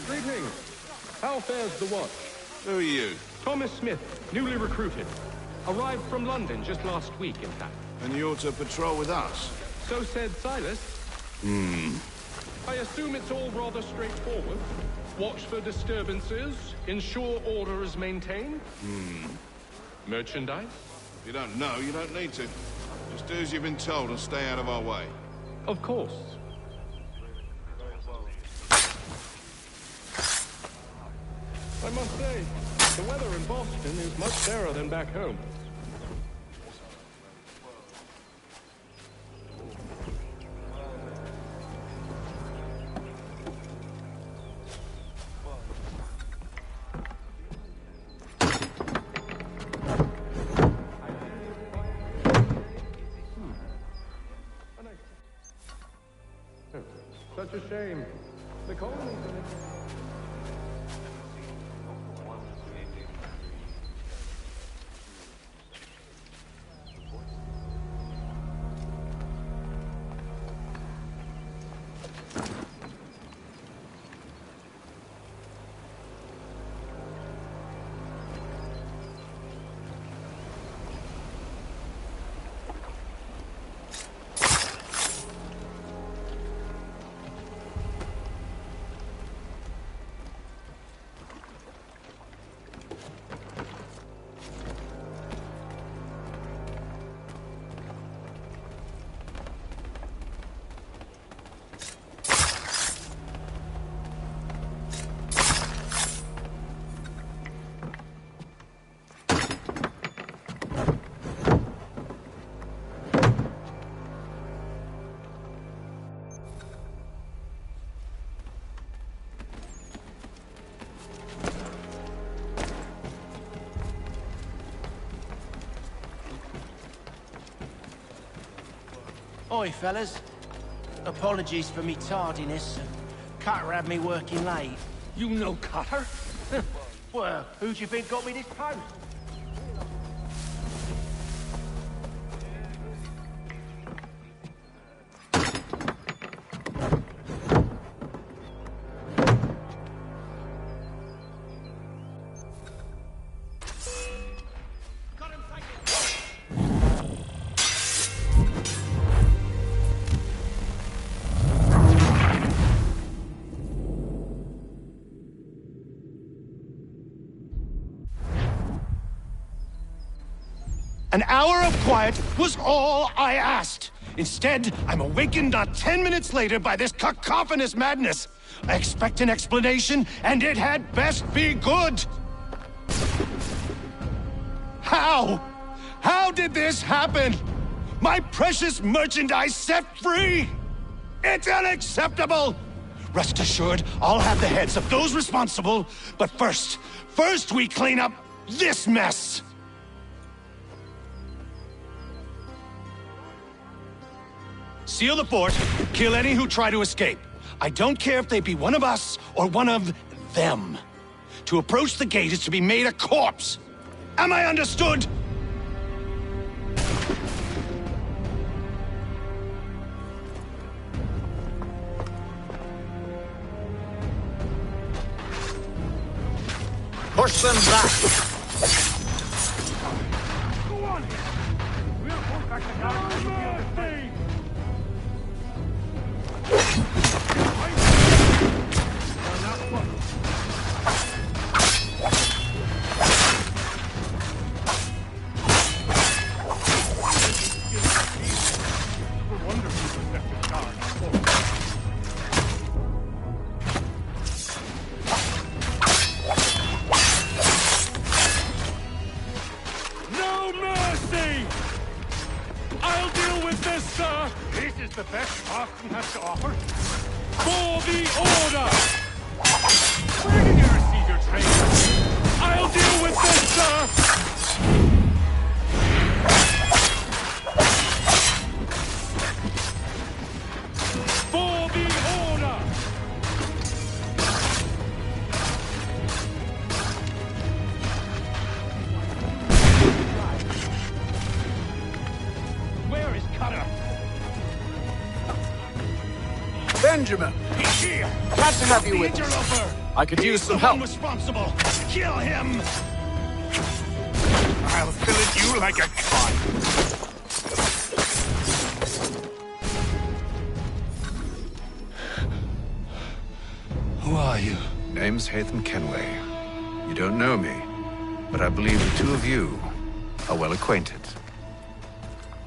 Greetings. How fares the watch? Who are you? Thomas Smith, newly recruited. Arrived from London just last week, in fact. And you're to patrol with us? So said Silas. I assume it's all rather straightforward. Watch for disturbances, ensure order is maintained. Merchandise? If you don't know, you don't need to. Just do as you've been told and stay out of our way. Of course. I must say, the weather in Boston is much fairer than back home. Such a shame. The colonies are... Oi, fellas. Apologies for me tardiness. Cutter had me working late. You know Cutter? Well, who do you think got me this post? An hour of quiet was all I asked. Instead, I'm awakened not 10 minutes later by this cacophonous madness. I expect an explanation, and it had best be good. How? How did this happen? My precious merchandise set free? It's unacceptable! Rest assured, I'll have the heads of those responsible, but first we clean up this mess! Seal the fort, kill any who try to escape. I don't care if they be one of us or one of them. To approach the gate is to be made a corpse. Am I understood? Push them back! Go on! We'll pull back the guards and you'll be on the way. No mercy! I'll deal with this, sir! This is the best Austin has to offer. For the order! Where did you receive your training? I'll deal with this, sir! For the order! Where is Cutter? Benjamin! He's here! Glad to have you The with us. interloper! I could use He's some the one help. responsible! Kill him! I'll fillet you like a cod. Who are you? Name's Hatham Kenway. You don't know me, but I believe the two of you are well acquainted.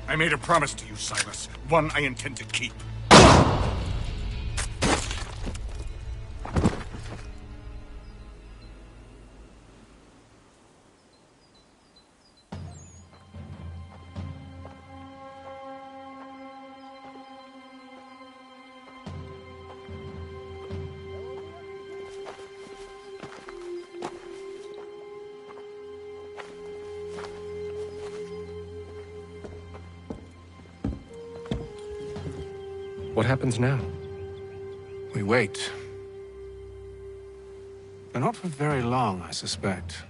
I made a promise to you, Silas. One I intend to keep. What happens now? We wait. But not for very long, I suspect.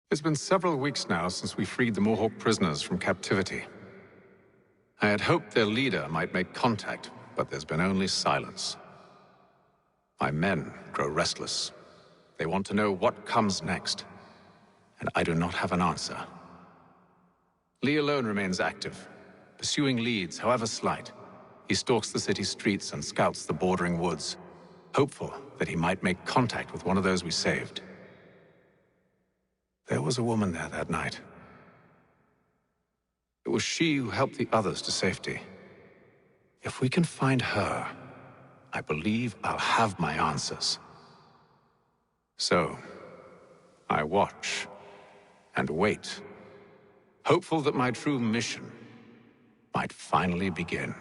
It's been several weeks now since we freed the Mohawk prisoners from captivity. I had hoped their leader might make contact, but there's been only silence. My men grow restless. They want to know what comes next, and I do not have an answer. Lee alone remains active, pursuing leads, however slight. He stalks the city streets and scouts the bordering woods, hopeful that he might make contact with one of those we saved. There was a woman there that night. It was she who helped the others to safety. If we can find her, I believe I'll have my answers. So, I watch and wait, hopeful that my true mission might finally begin.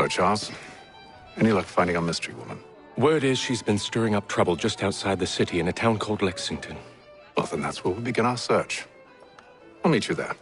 Hello, Charles. Any luck finding our mystery woman? Word is she's been stirring up trouble just outside the city in a town called Lexington. Well, then that's where we begin our search. I'll meet you there.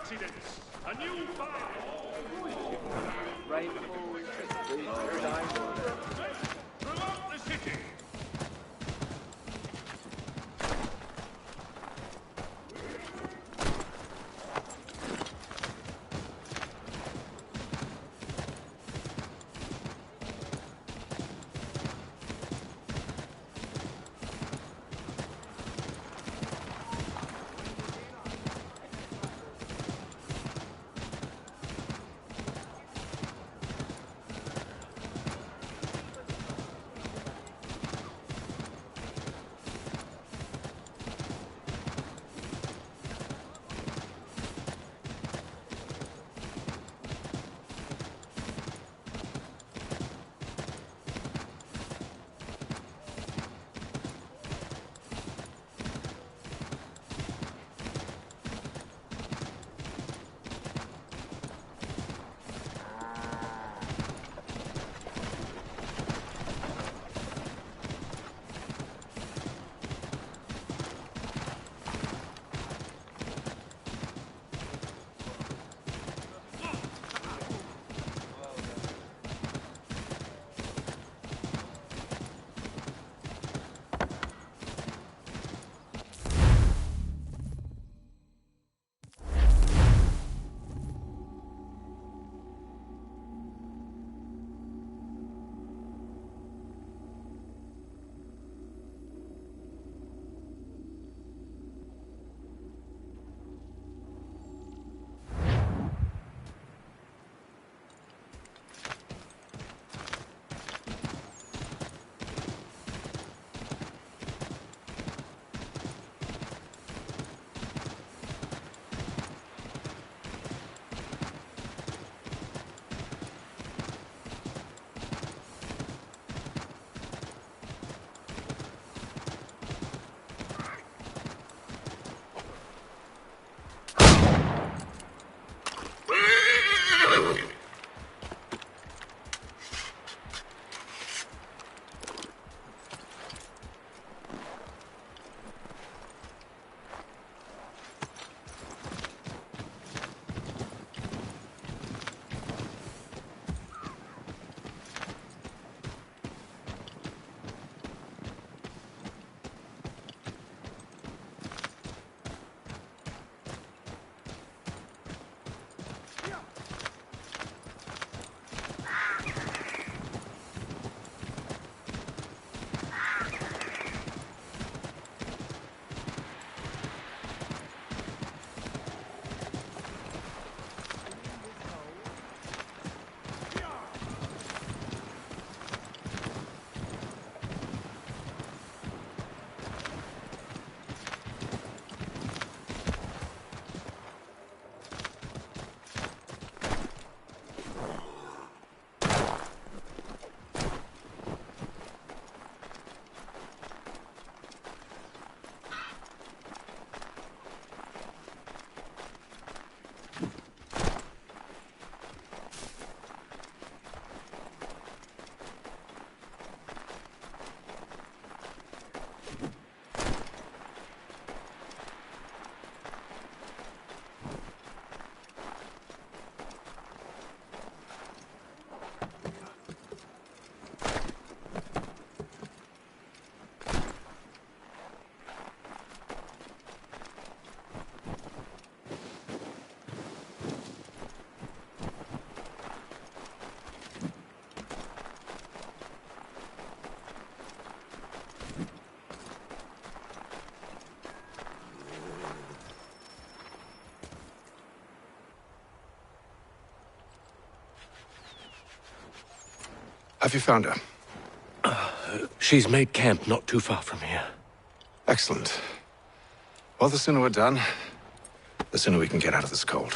accidents. A new fire. Throughout the city. Have you found her? She's made camp not too far from here. Excellent. Well, the sooner we're done, the sooner we can get out of this cold.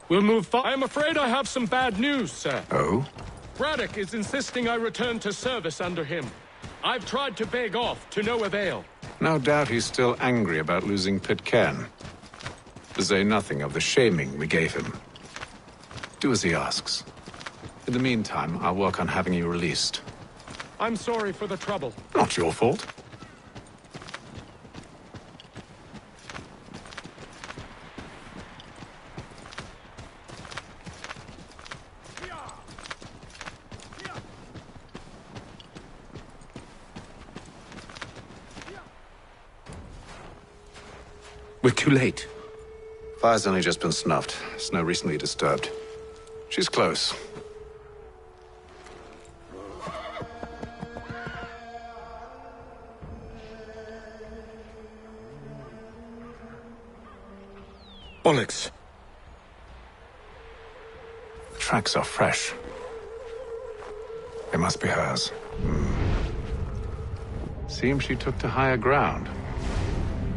We'll move far. I'm afraid I have some bad news, sir. Oh? Braddock is insisting I return to service under him. I've tried to beg off, to no avail. No doubt he's still angry about losing Pitcairn. To say nothing of the shaming we gave him. Do as he asks. In the meantime, I'll work on having you released. I'm sorry for the trouble. Not your fault. We're too late. Fire's only just been snuffed. Snow recently disturbed. She's close. Bollocks. The tracks are fresh. They must be hers. Seems she took to higher ground.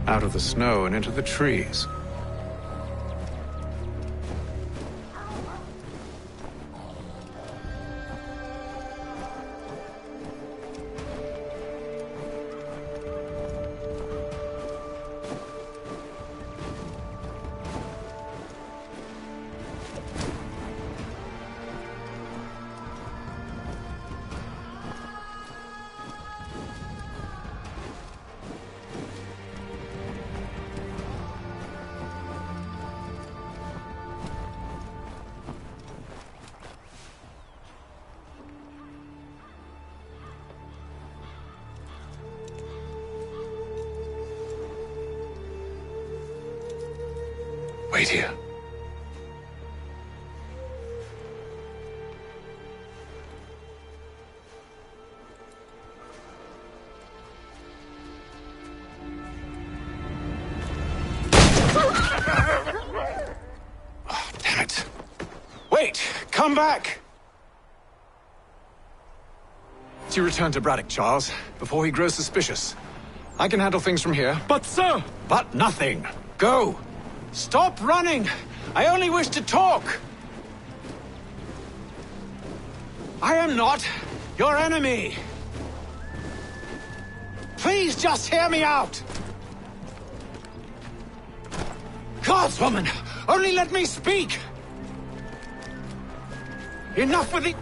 Out of the snow and into the trees. Wait here. Oh, damn it. Wait! Come back! You return to Braddock, Charles, before he grows suspicious. I can handle things from here. But, sir! But nothing. Go! Stop running! I only wish to talk! I am not your enemy! Please just hear me out! Gods, woman! Only let me speak! Enough with the...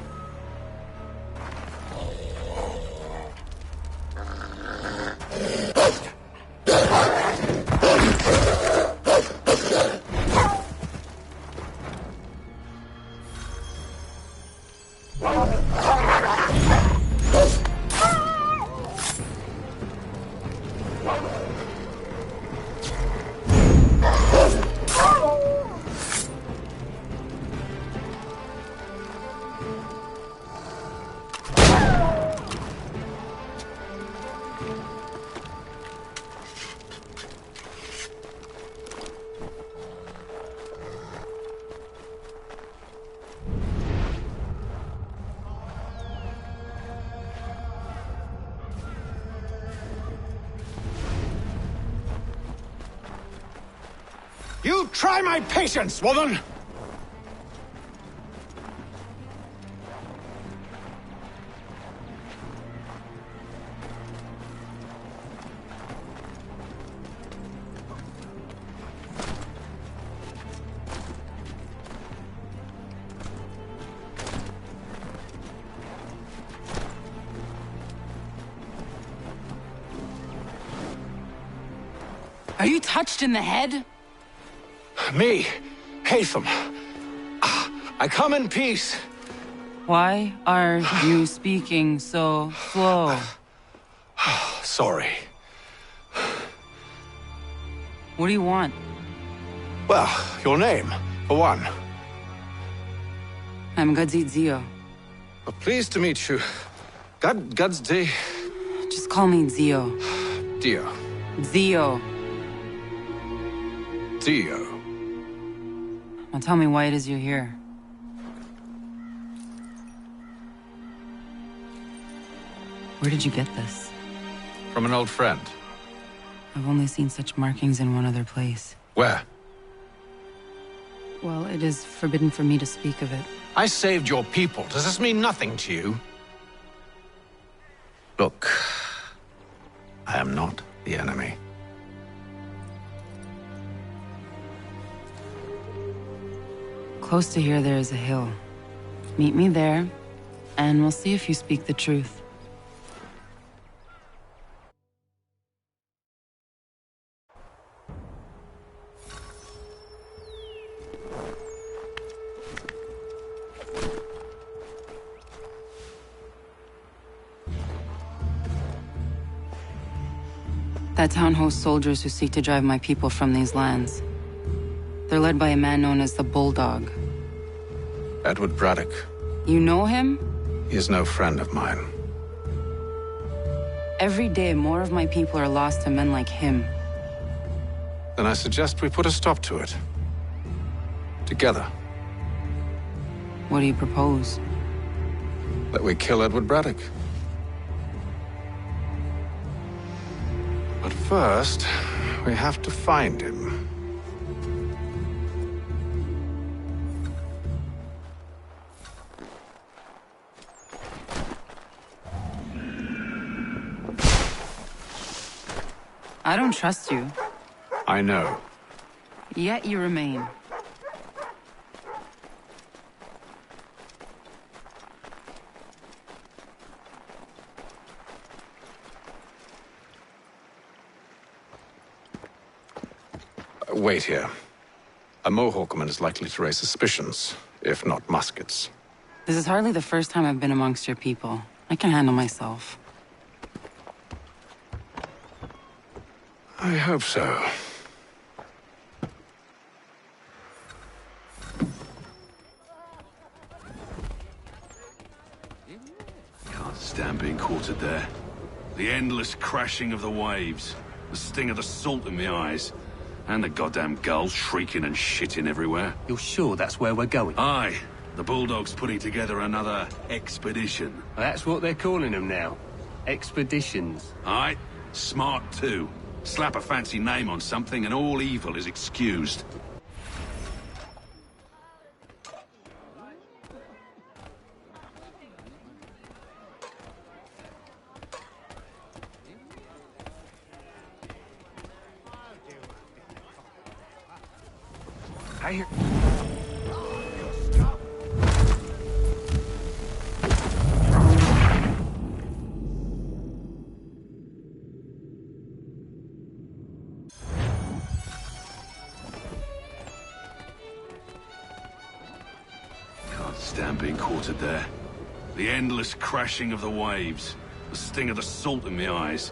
You try my patience, woman! Are you touched in the head? Me, Hatham. I come in peace. Why are you speaking so slow? Sorry. What do you want? Well, your name, for one. I'm Gadzit Zio. Well, pleased to meet you. God's day. Just call me Zio. Dio. Zio. Dio. Now tell me why it is you're here. Where did you get this? From an old friend. I've only seen such markings in one other place. Where? Well, it is forbidden for me to speak of it. I saved your people. Does this mean nothing to you? Look, I am not the enemy. Close to here, there is a hill. Meet me there, and we'll see if you speak the truth. That town hosts soldiers who seek to drive my people from these lands. They're led by a man known as the Bulldog. Edward Braddock. You know him? He is no friend of mine. Every day, more of my people are lost to men like him. Then I suggest we put a stop to it. Together. What do you propose? That we kill Edward Braddock. But first, we have to find him. I don't trust you. I know. Yet you remain. Wait here. A Mohawkman is likely to raise suspicions, if not muskets. This is hardly the first time I've been amongst your people. I can handle myself. I hope so. Can't stand being quartered there. The endless crashing of the waves, the sting of the salt in the eyes, and the goddamn gulls shrieking and shitting everywhere. You're sure that's where we're going? Aye. The Bulldog's putting together another expedition. That's what they're calling them now. Expeditions. Aye. Smart too. Slap a fancy name on something and all evil is excused. I hear... Stand being quartered there. The endless crashing of the waves, the sting of the salt in the eyes,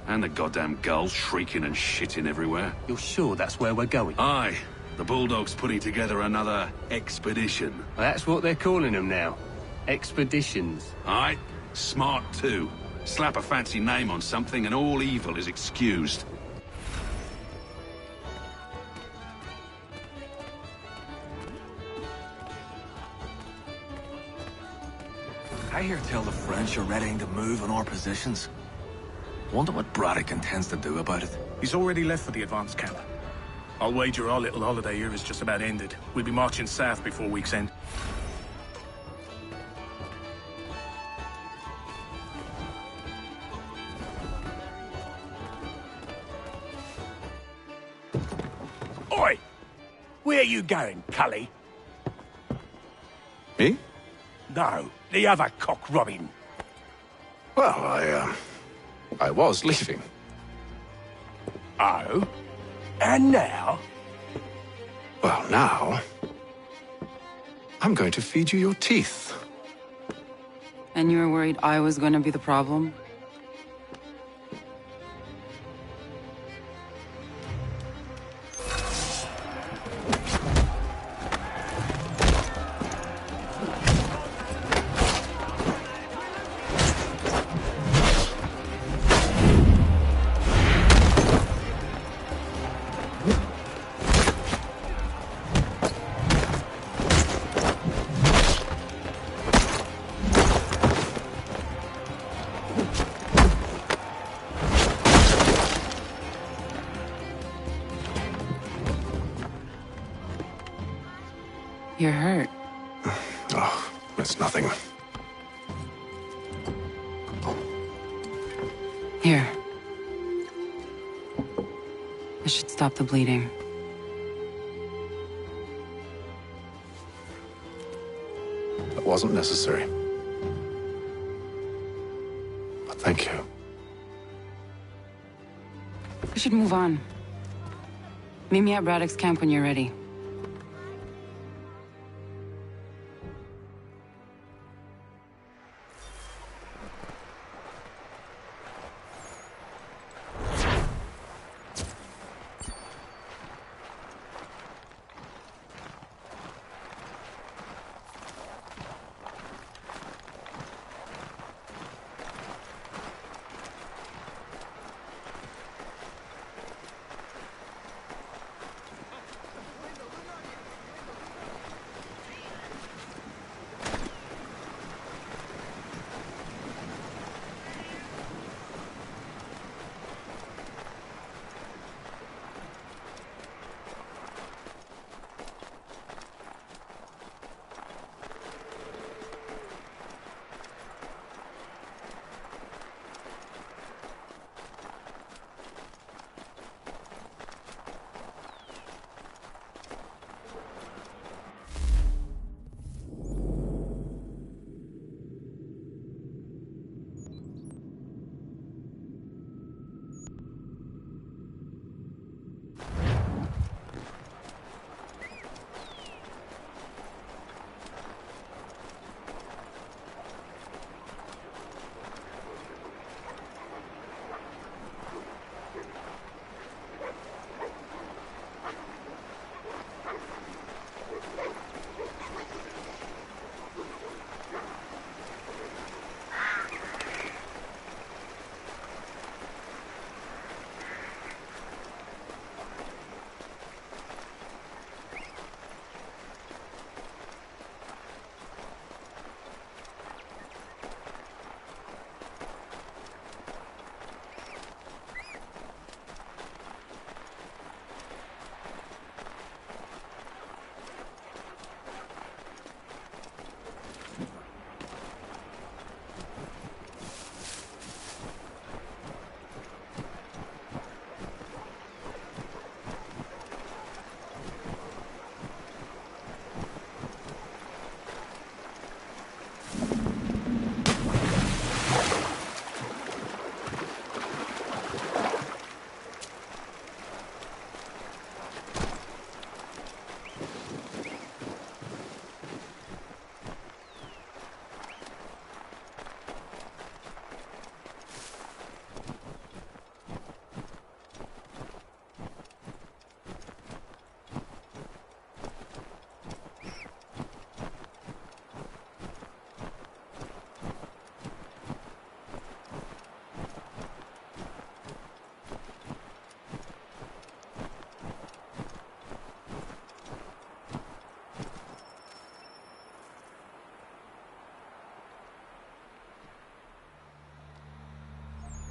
and the goddamn gulls shrieking and shitting everywhere. You're sure that's where we're going? Aye. The Bulldog's putting together another expedition. That's what they're calling them now. Expeditions. Aye. Smart too. Slap a fancy name on something and all evil is excused. I hear tell the French are readying to move on our positions. Wonder what Braddock intends to do about it. He's already left for the advance camp. I'll wager our little holiday here is just about ended. We'll be marching south before week's end. Oi! Where are you going, Cully? Me? No, the other cock Robin. Well, I was leaving. Oh? And now? Well, now... I'm going to feed you your teeth. And you were worried I was going to be the problem? You're hurt. Oh, it's nothing. Here. This should stop the bleeding. That wasn't necessary. But thank you. We should move on. Meet me at Braddock's camp when you're ready.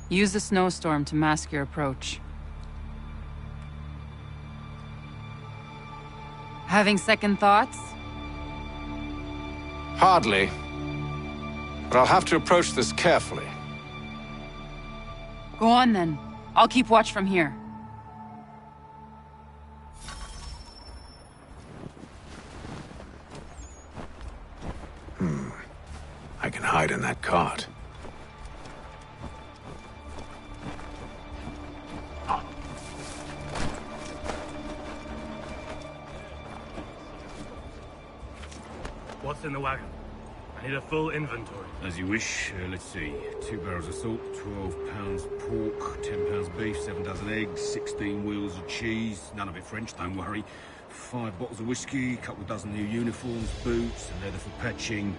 Use the snowstorm to mask your approach. Having second thoughts? Hardly. But I'll have to approach this carefully. Go on then. I'll keep watch from here. I can hide in that cart. What's in the wagon? I need a full inventory. As you wish. Let's see. 2 barrels of salt, 12 pounds pork, 10 pounds beef, 7 dozen eggs, 16 wheels of cheese. None of it French, don't worry. 5 bottles of whiskey, a couple of dozen new uniforms, boots, and leather for patching,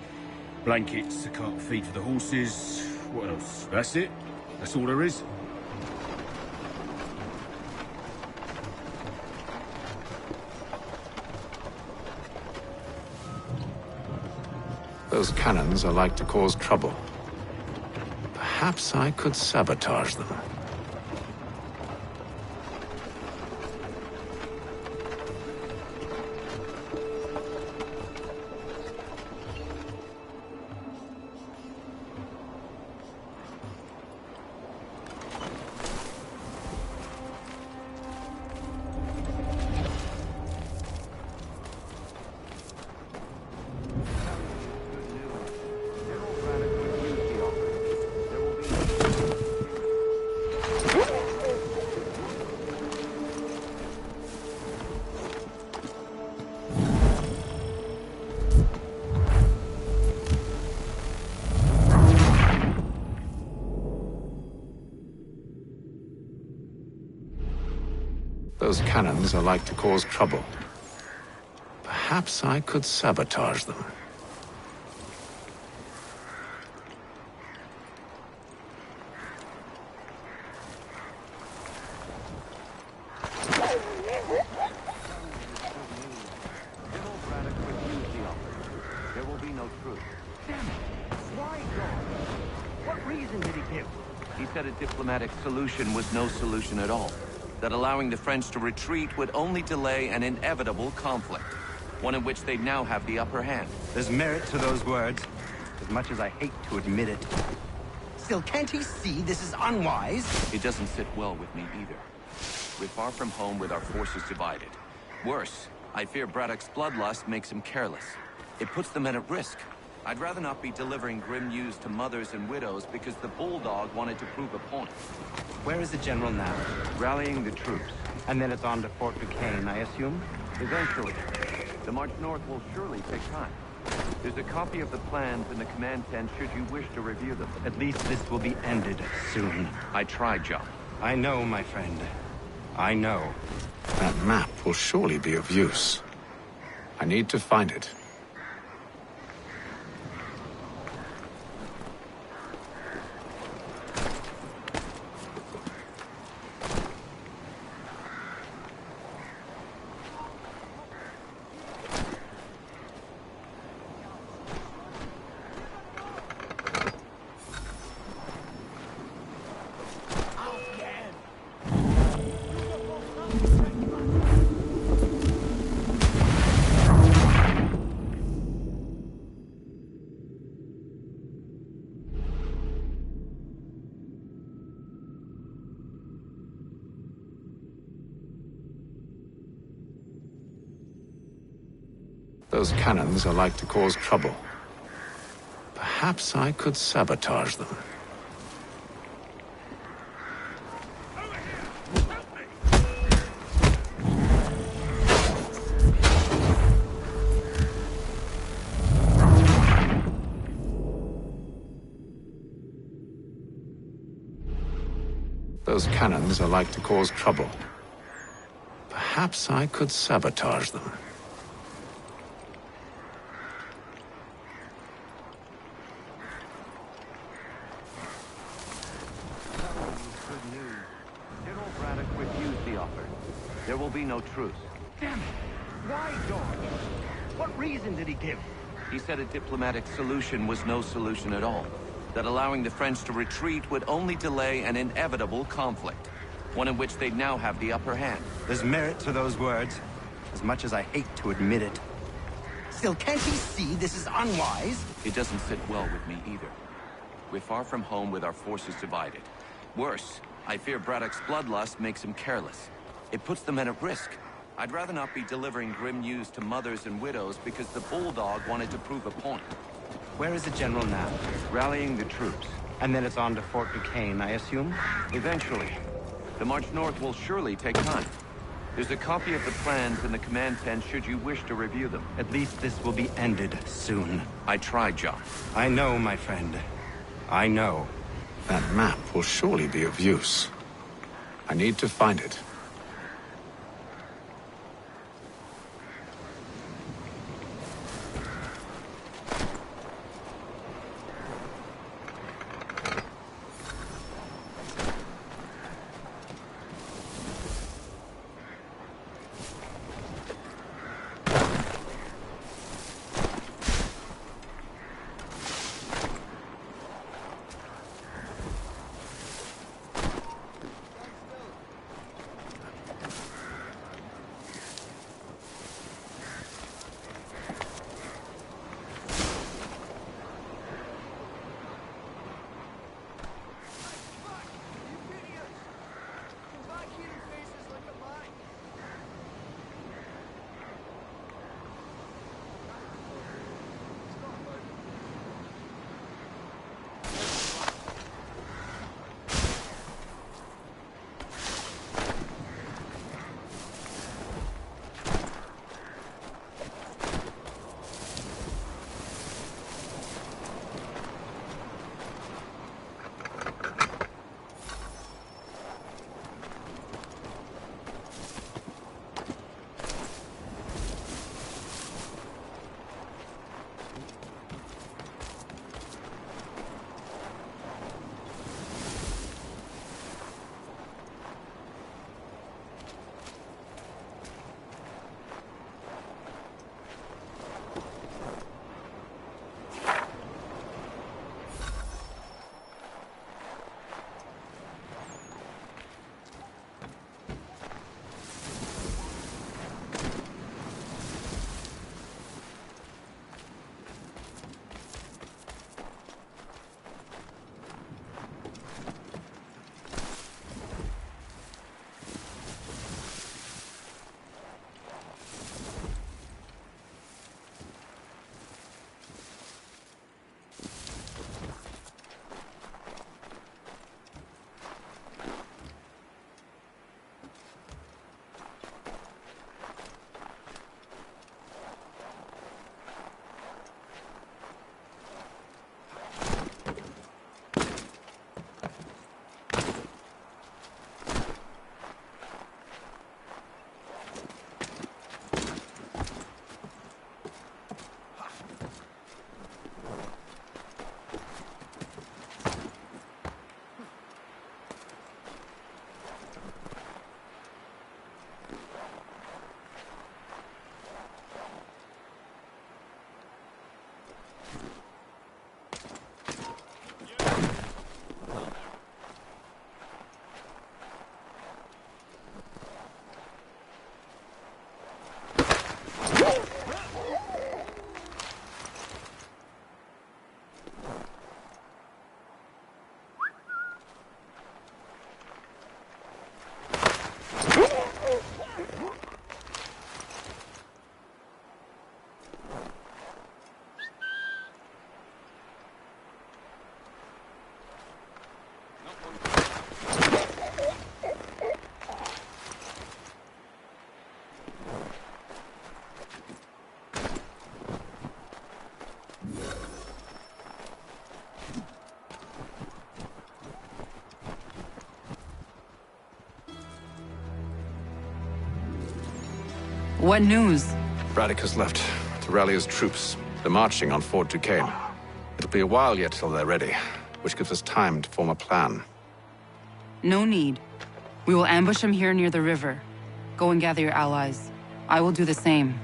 blankets, a cart of feed for the horses. What else? That's it? That's all there is? Those cannons are like to cause trouble. Perhaps I could sabotage them. Those cannons are like to cause trouble. Perhaps I could sabotage them. There will be no truth. Damn it! Why God? What reason did he give? He said a diplomatic solution was no solution at all. That allowing the French to retreat would only delay an inevitable conflict. One in which they'd now have the upper hand. There's merit to those words, as much as I hate to admit it. Still, can't he see this is unwise? It doesn't sit well with me either. We're far from home with our forces divided. Worse, I fear Braddock's bloodlust makes him careless. It puts the men at risk. I'd rather not be delivering grim news to mothers and widows because the Bulldog wanted to prove a point. Where is the general now? Rallying the troops. And then it's on to Fort Duquesne, I assume? Eventually. The march north will surely take time. There's a copy of the plans in the command tent should you wish to review them. At least this will be ended soon. I tried, John. I know, my friend. I know. That map will surely be of use. I need to find it. Those cannons are like to cause trouble. Perhaps I could sabotage them. Those cannons are like to cause trouble. Perhaps I could sabotage them. There will be no truce. Damn it! Why, George? What reason did he give? He said a diplomatic solution was no solution at all. that allowing the French to retreat would only delay an inevitable conflict, one in which they'd now have the upper hand. There's merit to those words, as much as I hate to admit it. Still, can't he see this is unwise? It doesn't sit well with me either. We're far from home with our forces divided. Worse, I fear Braddock's bloodlust makes him careless. It puts the men at risk. I'd rather not be delivering grim news to mothers and widows because the Bulldog wanted to prove a point. Where is the general now? Rallying the troops. And then it's on to Fort Duquesne, I assume? Eventually. The march north will surely take time. There's a copy of the plans in the command tent should you wish to review them. At least this will be ended soon. I tried, John. I know, my friend. I know. That map will surely be of use. I need to find it. What news? Braddock has left to rally his troops. They're marching on Fort Duquesne. It'll be a while yet till they're ready, which gives us time to form a plan. No need. We will ambush him here near the river. Go and gather your allies. I will do the same.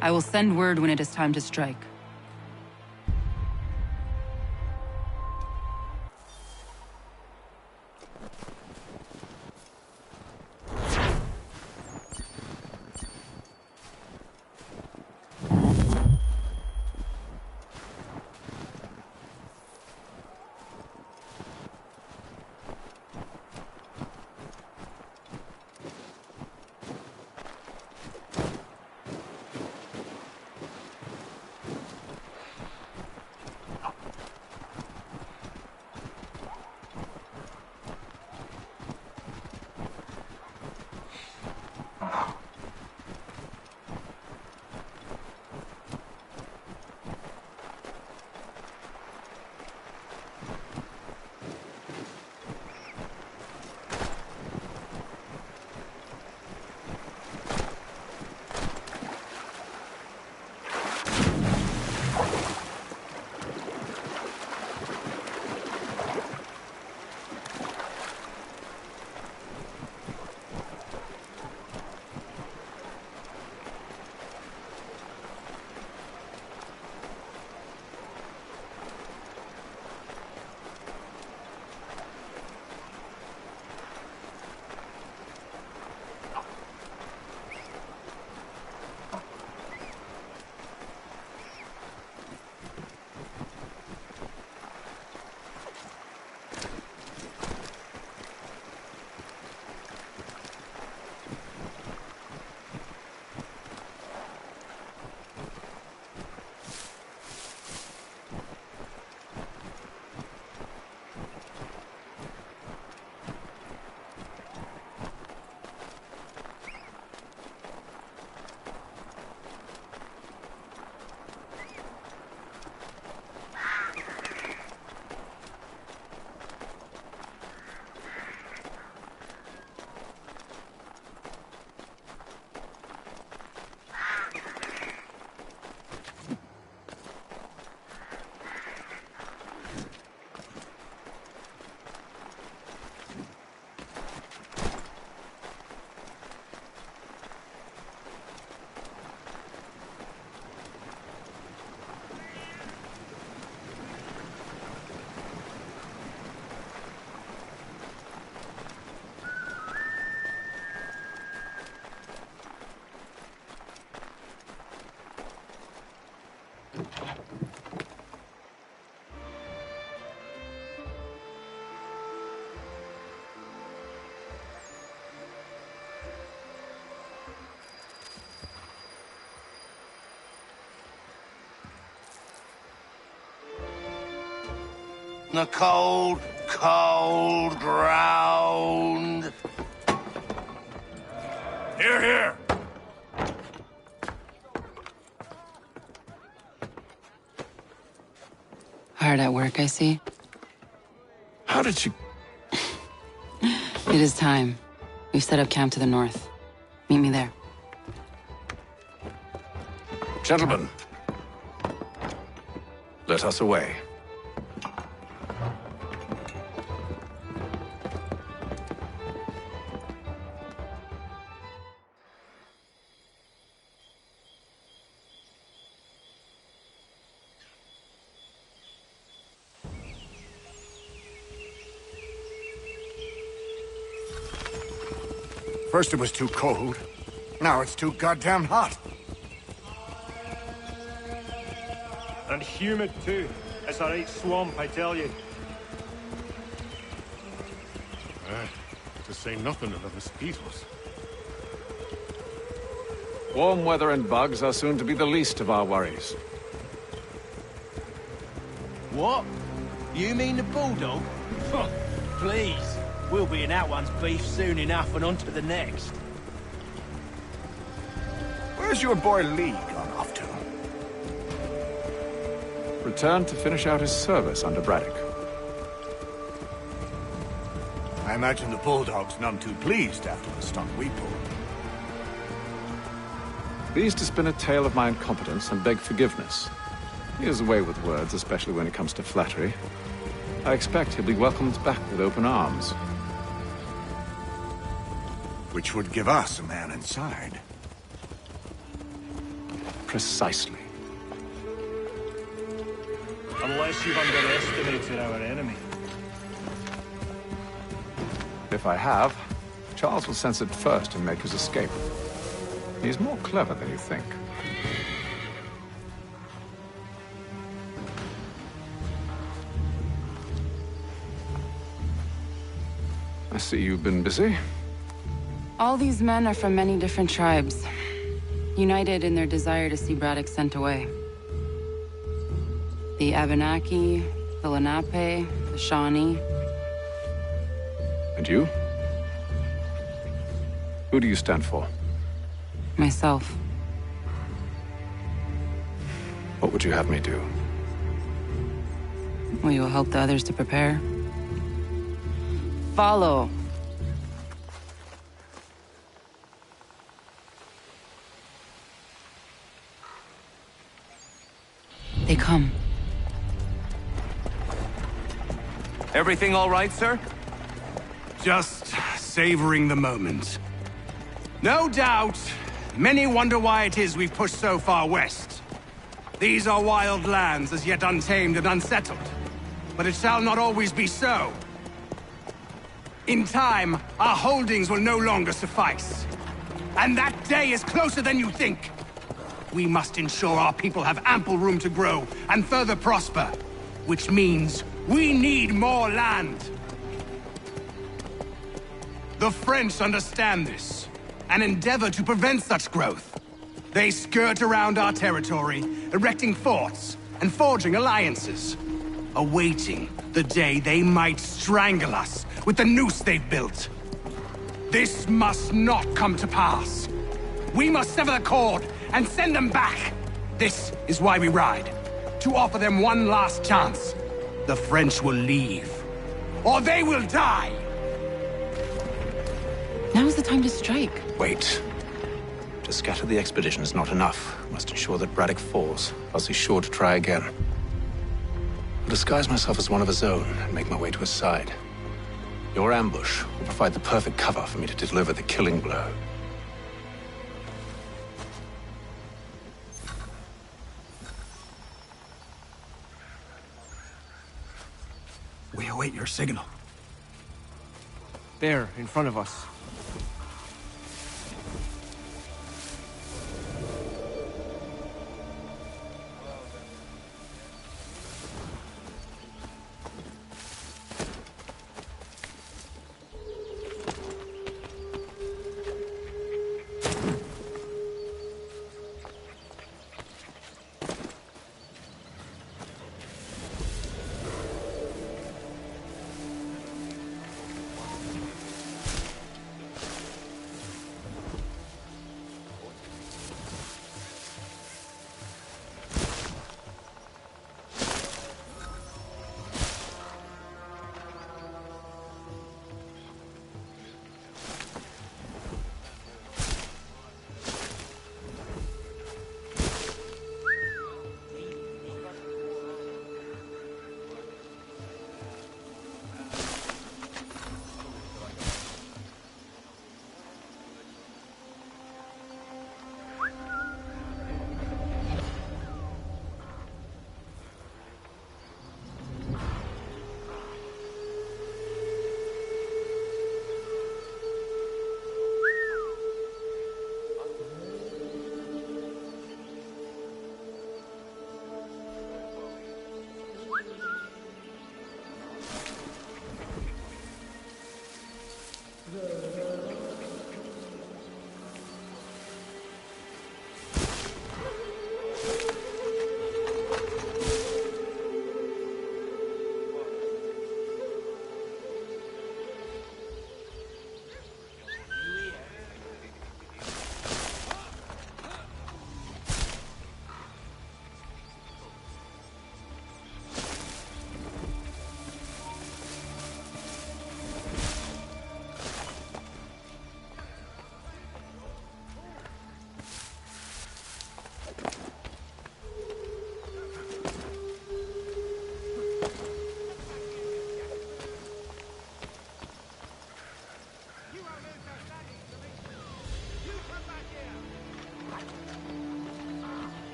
I will send word when it is time to strike. The cold, cold ground. Here, here. Hard at work, I see. How did you... It is time. We've set up camp to the north. Meet me there. Gentlemen, let us away. First it was too cold. Now it's too goddamn hot. And humid too. It's a right swamp, I tell you. To say nothing of the mosquitoes. Warm weather and bugs are soon to be the least of our worries. What? You mean the bulldog? Please. We'll be in that one's beef soon enough and on to the next. Where's your boy Lee gone off to? Returned to finish out his service under Braddock. I imagine the Bulldog's none too pleased after the stunt we pulled. Pleased to spin a tale of my incompetence and beg forgiveness. He is away with words, especially when it comes to flattery. I expect he'll be welcomed back with open arms. Which would give us a man inside. Precisely. Unless you've underestimated our enemy. If I have, Charles will sense it first and make his escape. He's more clever than you think. I see you've been busy. All these men are from many different tribes, united in their desire to see Braddock sent away. The Abenaki, the Lenape, the Shawnee. And you? Who do you stand for? Myself. What would you have me do? Will you help the others to prepare? Follow. They come. Everything all right, sir? Just savoring the moment. No doubt, many wonder why it is we've pushed so far west. These are wild lands, as yet untamed and unsettled. But it shall not always be so. In time, our holdings will no longer suffice. And that day is closer than you think. We must ensure our people have ample room to grow and further prosper. Which means we need more land. The French understand this, and endeavor to prevent such growth. They skirt around our territory, erecting forts and forging alliances, awaiting the day they might strangle us with the noose they've built. This must not come to pass. We must sever the cord and send them back. This is why we ride, to offer them one last chance. The French will leave, or they will die. Now's the time to strike. Wait. To scatter the expedition is not enough. We must ensure that Braddock falls, else he's sure to try again. I'll disguise myself as one of his own and make my way to his side. Your ambush will provide the perfect cover for me to deliver the killing blow. We await your signal. There, in front of us.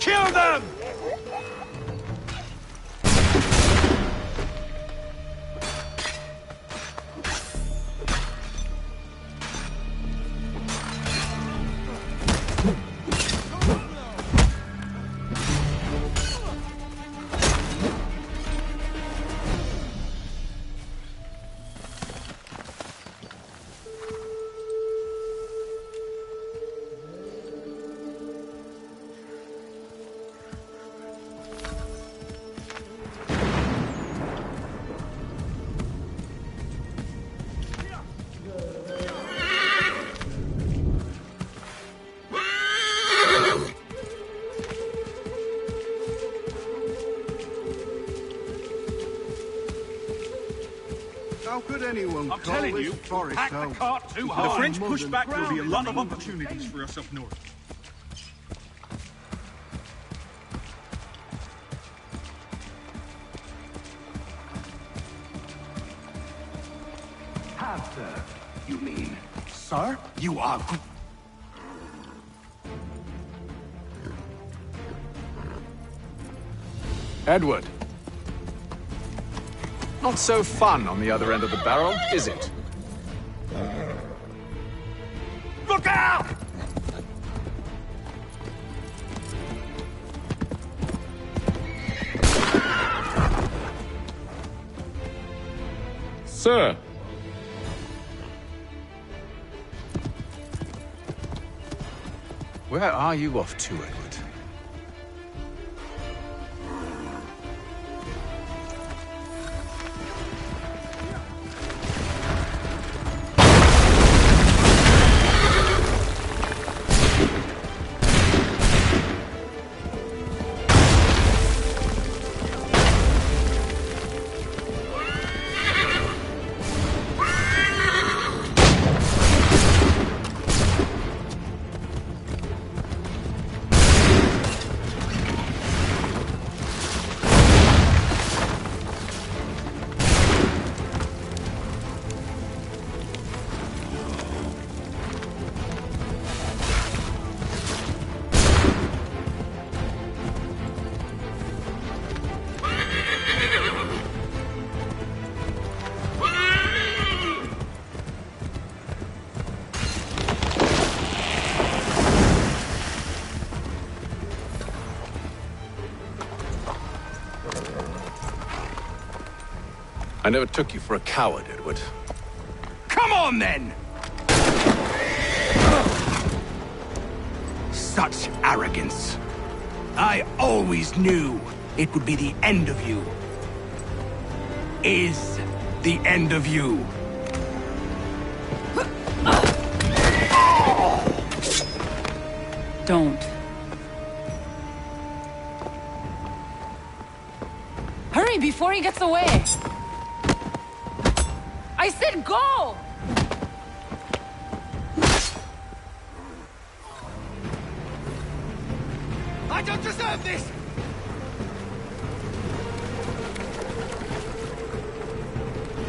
Kill them! How could anyone I'm call telling this you, forest pack home? the cart too If hard. The French modern pushback will be a lot of ground- opportunities for us up north. After, you mean? Sir, you are... Edward. Not so fun on the other end of the barrel, is it? Look out! Sir! Where are you off to, Edward? I never took you for a coward, Edward. Come on, then! Such arrogance. I always knew it would be the end of you. Is the end of you. Don't. Hurry before he gets away! I said go! I don't deserve this!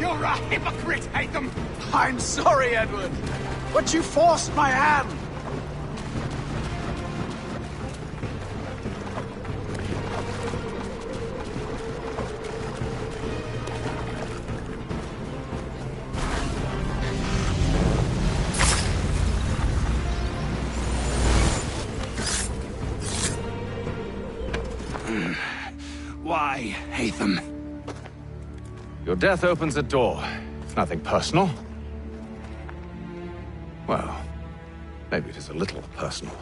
You're a hypocrite, Hatham! I'm sorry, Edward, but you forced my hand. Why, Hatham? Your death opens a door. It's nothing personal. Well, maybe it is a little personal.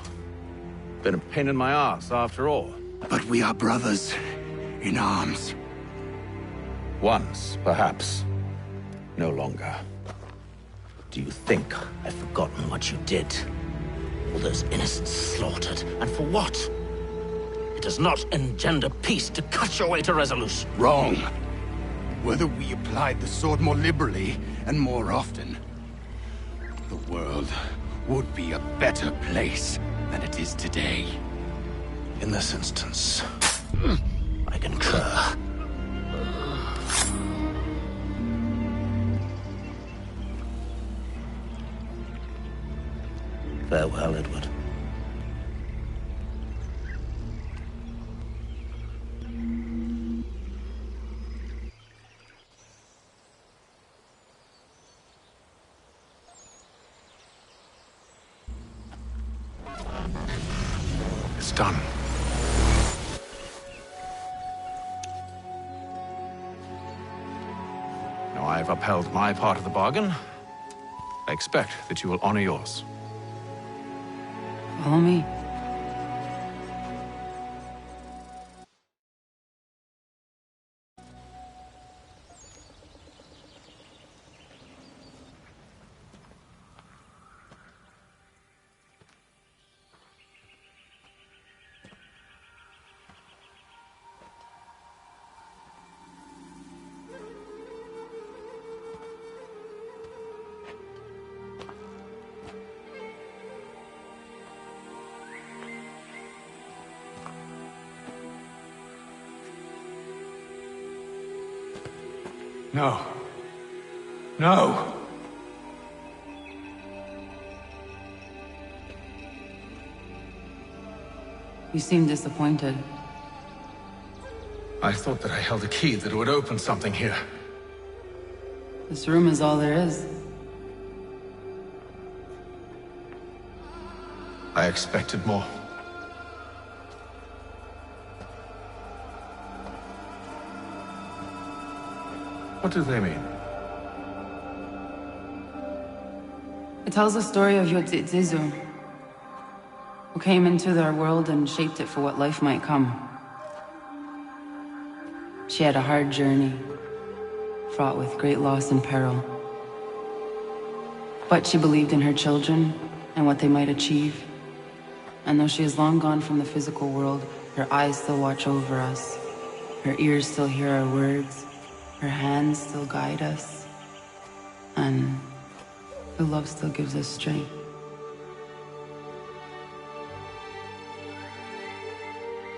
Been a pain in my ass, after all. But we are brothers in arms. Once, perhaps. No longer. Do you think I've forgotten what you did? All those innocents slaughtered, and for what? It does not engender peace to cut your way to resolution. Wrong. Whether we applied the sword more liberally and more often, the world would be a better place than it is today. In this instance, I concur. Farewell, Edward. It's done. Now I've upheld my part of the bargain. I expect that you will honor yours. Follow me. No. No! You seem disappointed. I thought that I held a key that would open something here. This room is all there is. I expected more. What do they mean? It tells the story of Yodzizu, who came into their world and shaped it for what life might come. She had a hard journey, fraught with great loss and peril. But she believed in her children and what they might achieve. And though she is long gone from the physical world, her eyes still watch over us. Her ears still hear our words. Her hands still guide us. And her love still gives us strength.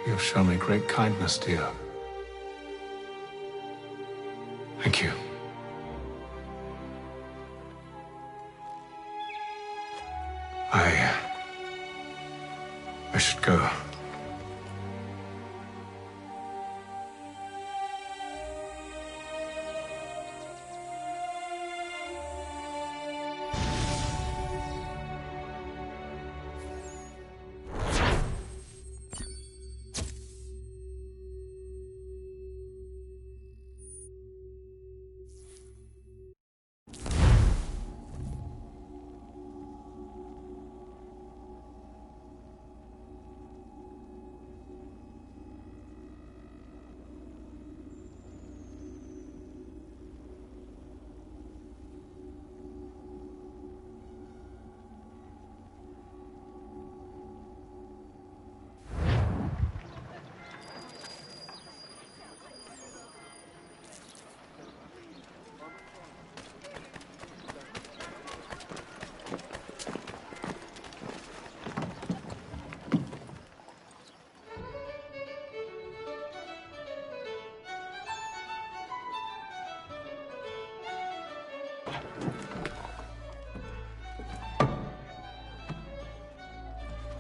You have shown me great kindness, dear. Thank you. I should go.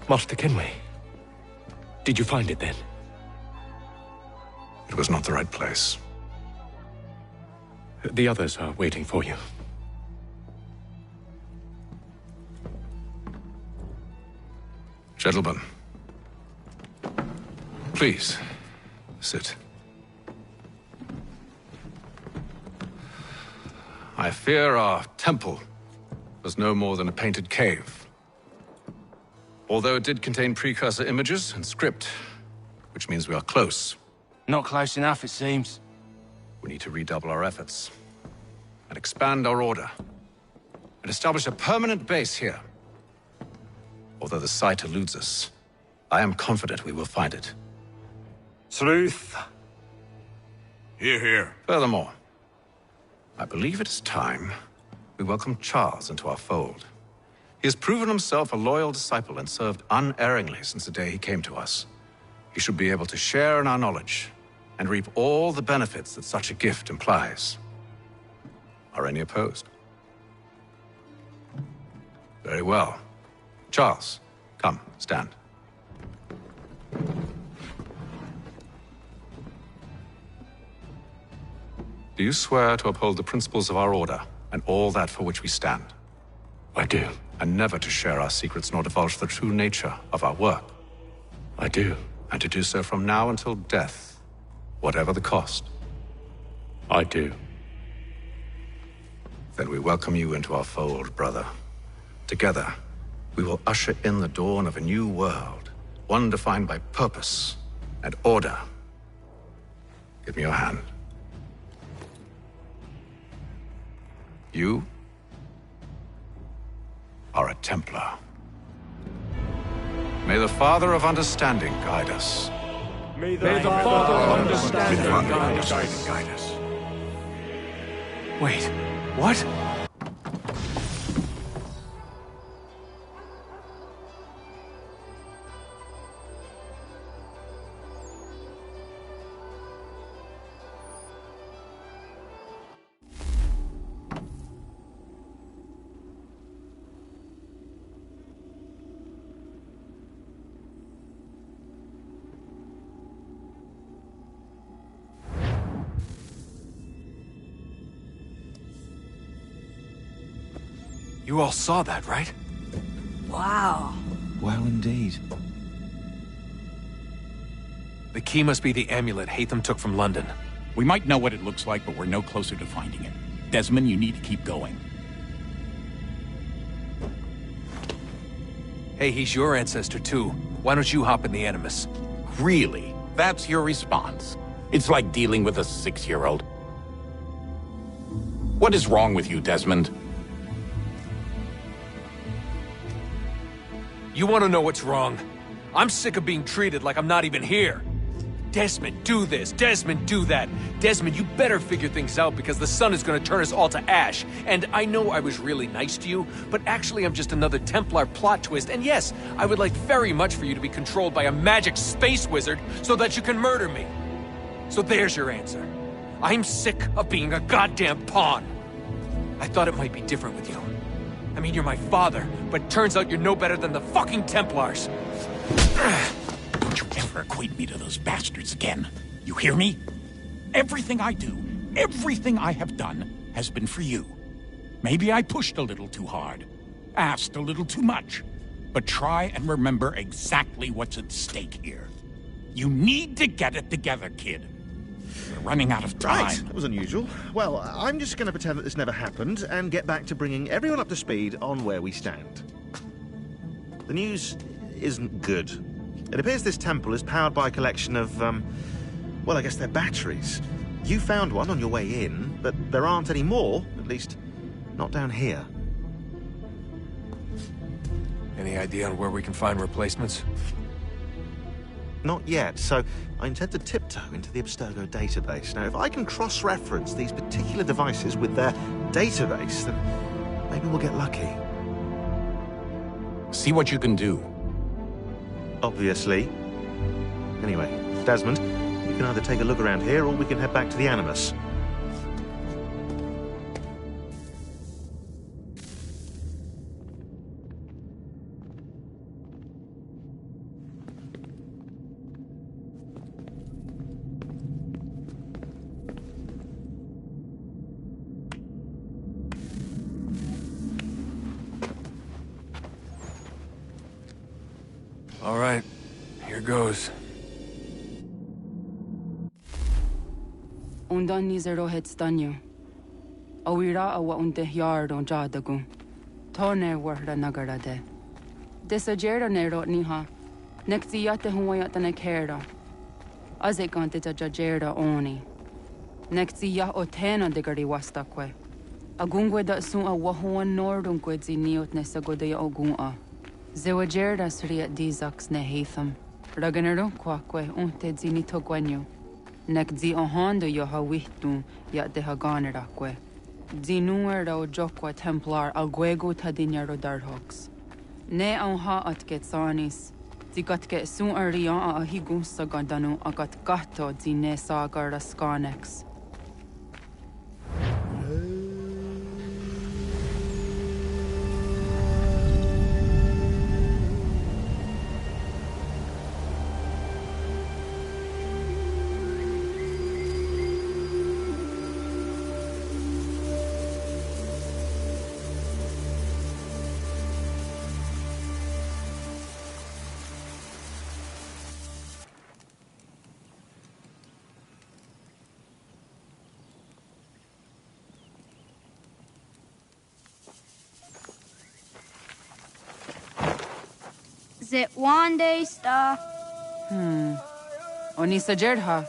Master Kenway, did you find it then? It was not the right place. The others are waiting for you. Gentlemen, please, Sit. I fear our temple was no more than a painted cave. Although it did contain precursor images and script, which means we are close. Not close enough, it seems. We need to redouble our efforts and expand our order and establish a permanent base here. Although the site eludes us, I am confident we will find it. Truth. Hear, hear. Furthermore, I believe it is time we welcome Charles into our fold. He has proven himself a loyal disciple and served unerringly since the day he came to us. He should be able to share in our knowledge and reap all the benefits that such a gift implies. Are any opposed? Very well. Charles, come, stand. Do you swear to uphold the principles of our order and all that for which we stand? I do. And never to share our secrets nor divulge the true nature of our work? I do. And to do so from now until death, whatever the cost? I do. Then we welcome you into our fold, brother. Together, we will usher in the dawn of a new world, one defined by purpose and order. Give me your hand. You are a Templar. May the Father of Understanding guide us. May the Father of Understanding guide us. Wait, what? You all saw that, right? Wow. Well, indeed. The key must be the amulet Hatham took from London. We might know what it looks like, but we're no closer to finding it. Desmond, you need to keep going. Hey, he's your ancestor too. Why don't you hop in the Animus? Really? That's your response? It's like dealing with a 6-year-old. What is wrong with you, Desmond? You want to know what's wrong? I'm sick of being treated like I'm not even here. Desmond, do this. Desmond, do that. Desmond, you better figure things out because the sun is going to turn us all to ash. And I know I was really nice to you, but actually I'm just another Templar plot twist. And yes, I would like very much for you to be controlled by a magic space wizard so that you can murder me. So there's your answer. I'm sick of being a goddamn pawn. I thought it might be different with you. I mean, you're my father, but turns out you're no better than the fucking Templars. Don't you ever equate me to those bastards again. You hear me? Everything I do, everything I have done, has been for you. Maybe I pushed a little too hard, asked a little too much, but try and remember exactly what's at stake here. You need to get it together, kid. We're running out of time. Right, that was unusual. Well, I'm just going to pretend that this never happened and get back to bringing everyone up to speed on where we stand. The news isn't good. It appears this temple is powered by a collection of, well, I guess they're batteries. You found one on your way in, but there aren't any more, at least not down here. Any idea on where we can find replacements? Not yet, so I intend to tiptoe into the Abstergo database. Now, if I can cross-reference these particular devices with their database, then maybe we'll get lucky. See what you can do. Obviously. Anyway, Desmond, you can either take a look around here or we can head back to the Animus. All right, here goes. Undan ni zero het stanyo. Awira awa unde yard on jadagun. Tone warda nagara de. Desajera nero niha. Nekti yate huwayat ne kera. Azekante ta jajera oni. Nekti ya otena de gari wastakwe. Agungwe da sun a wahuan nordun kwedzi niot ne sagode ya ogun. Zewajerda sriat dizax ne heitham. Raganero kwakwe unte zini togwanyo. Nek zi ohando yo ha wihtun ya de ha ganerakwe. Zinuer da o jokwa templar alguego tadinyaro darhox. Ne on ha at getsanis. Zi gatke sun arian a higun sagandanu agat gato zi ne sagar raskanex. Zit one day sta. Onisa Jerdha.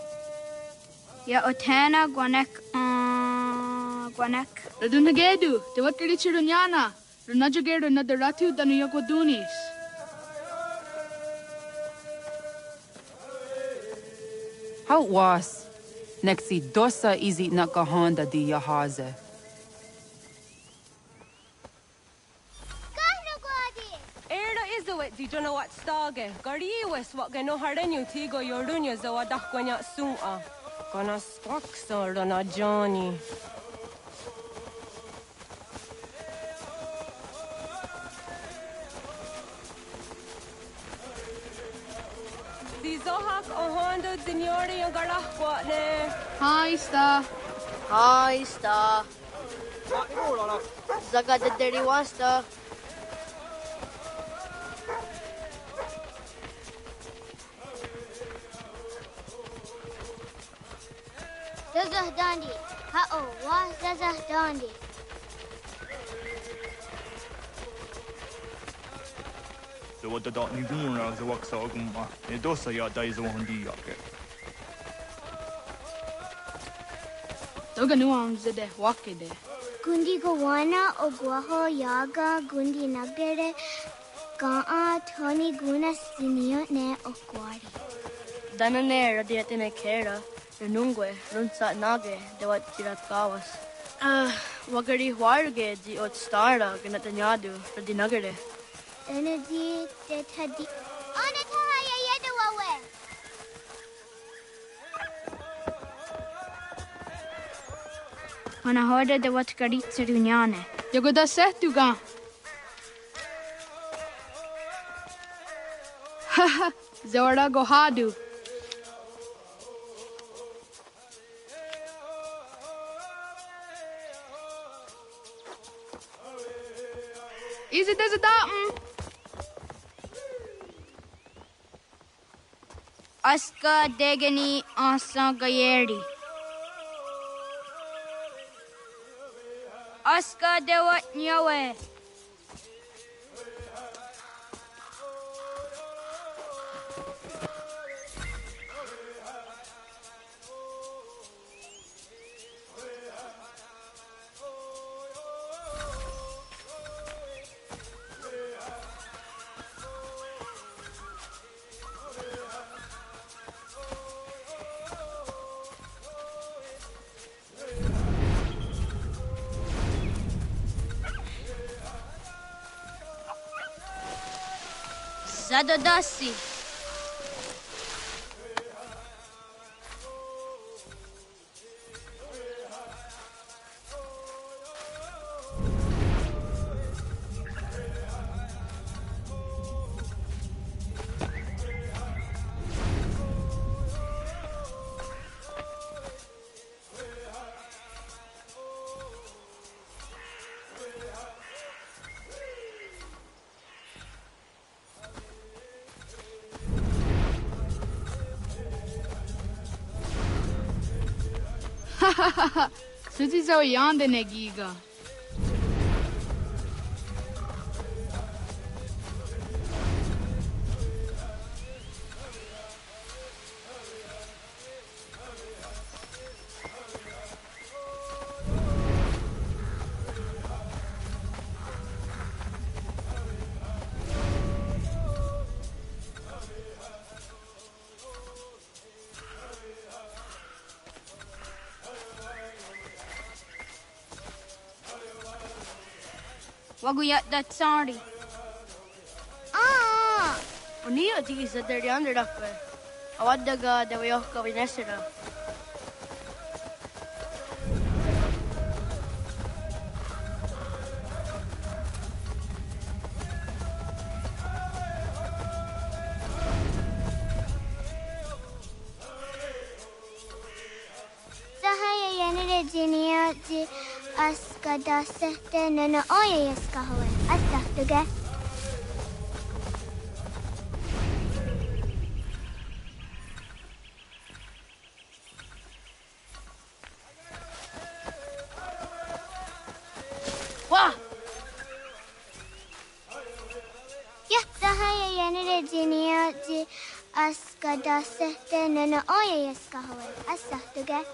Ya otena gwanek gwanek. Radunagedu, te wateri chirunyana. Runajagedu na deratu danu yakodunis. How was? Nexi dosa izi nakahanda di yahaze. Di don't know what stage. Gari was what gano hardenyu tigo yordunya zawadak kwanya sua. Gonna squaxor on a Johnny. Zizohak ohando signori and garahquatne. Hi, sta. Hi, sta. Zaga de deriwasta. Zazah Dandi. Ha-oh, wa Zazah Dandi. So what the dot ni gumra the waksa gumma. E dosa ya daizo hondi yake. Toga nuam zede wakede. Gundi Gawana Oguaho Yaga Gundi Nagere Gaa Tony Guna Sinio Ne Okwari. Danane radiatine kera. Runungwe, Runsat Nage, de wat tirat kawas. Wagari Warge, di ot stara, ganatanyadu, radi nagare. Energy de Tadi. Anataya Yedawawe. When I heard de wat karitsa runyane. Yagoda setuga. Haha, Zora Gohadu. Is it as a datum? Aska Degani Asa Gayeri. Aska Dewat Nyawe. Zadodasi. Suti zo yande negiga. Waguya that sorry. Oniyo di sa der yande dakwe. Awaddaga de wayoka vinesira. Sahaya yanire jiniya ji askada sehte nana oya yaskahwe. Astahtuge. Wah! Sahaya yanire jiniya ji askada sehte nana oya yaskahwe. Astahtuge.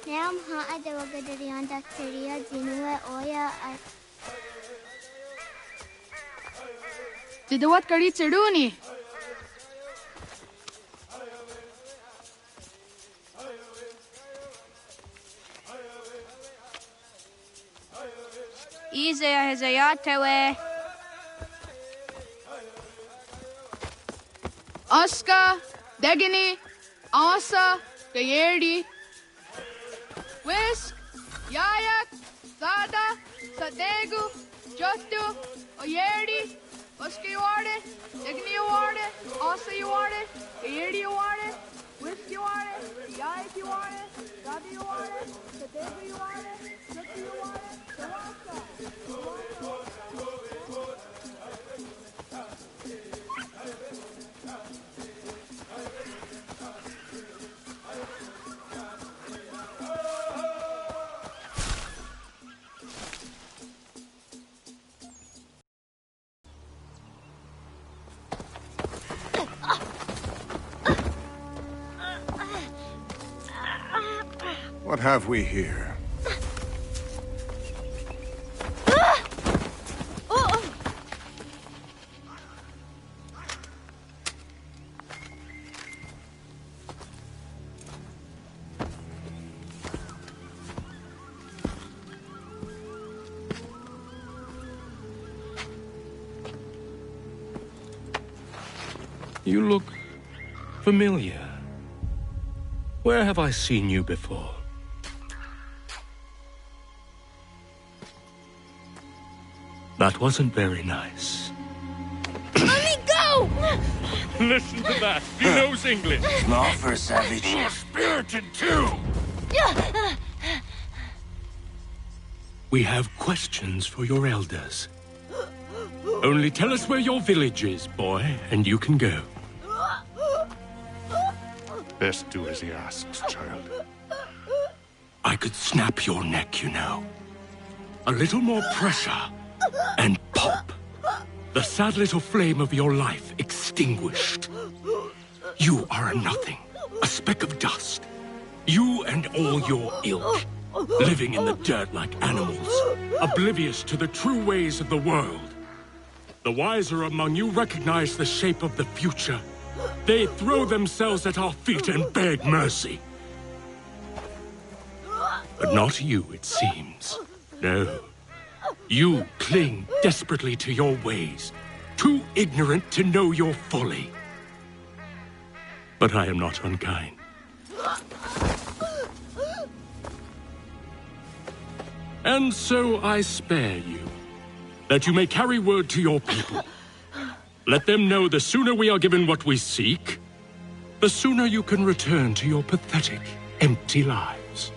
Nam ha ada wagadarian dakteria jinue oya. Did what kari cheduni? Izaya hezayatewe. Aska, Degini, Asa, Gayerdi, Whisk, Yayak, Sada, Sadegu, Jostu, Oyerdi, Oska you are it, Degini you are it, Asa you are it, Gayerdi you are it, Whisk you are it, Yayak you are it, Sada you are it, Sadegu you are it, Jostu you are it, Sawasa. What have we here? You look familiar. Where have I seen you before? That wasn't very nice. Let me go! Listen to that. He knows English. Not for a savage. You're spirited too. We have questions for your elders. Only tell us where your village is, boy, and you can go. Best do as he asks, child. I could snap your neck, you know. A little more pressure, and pop. The sad little flame of your life extinguished. You are a nothing, a speck of dust. You and all your ilk, living in the dirt like animals, oblivious to the true ways of the world. The wiser among you recognize the shape of the future. They throw themselves at our feet and beg mercy. But not you, it seems. No. You cling desperately to your ways, too ignorant to know your folly. But I am not unkind. And so I spare you, that you may carry word to your people. Let them know the sooner we are given what we seek, the sooner you can return to your pathetic, empty lives.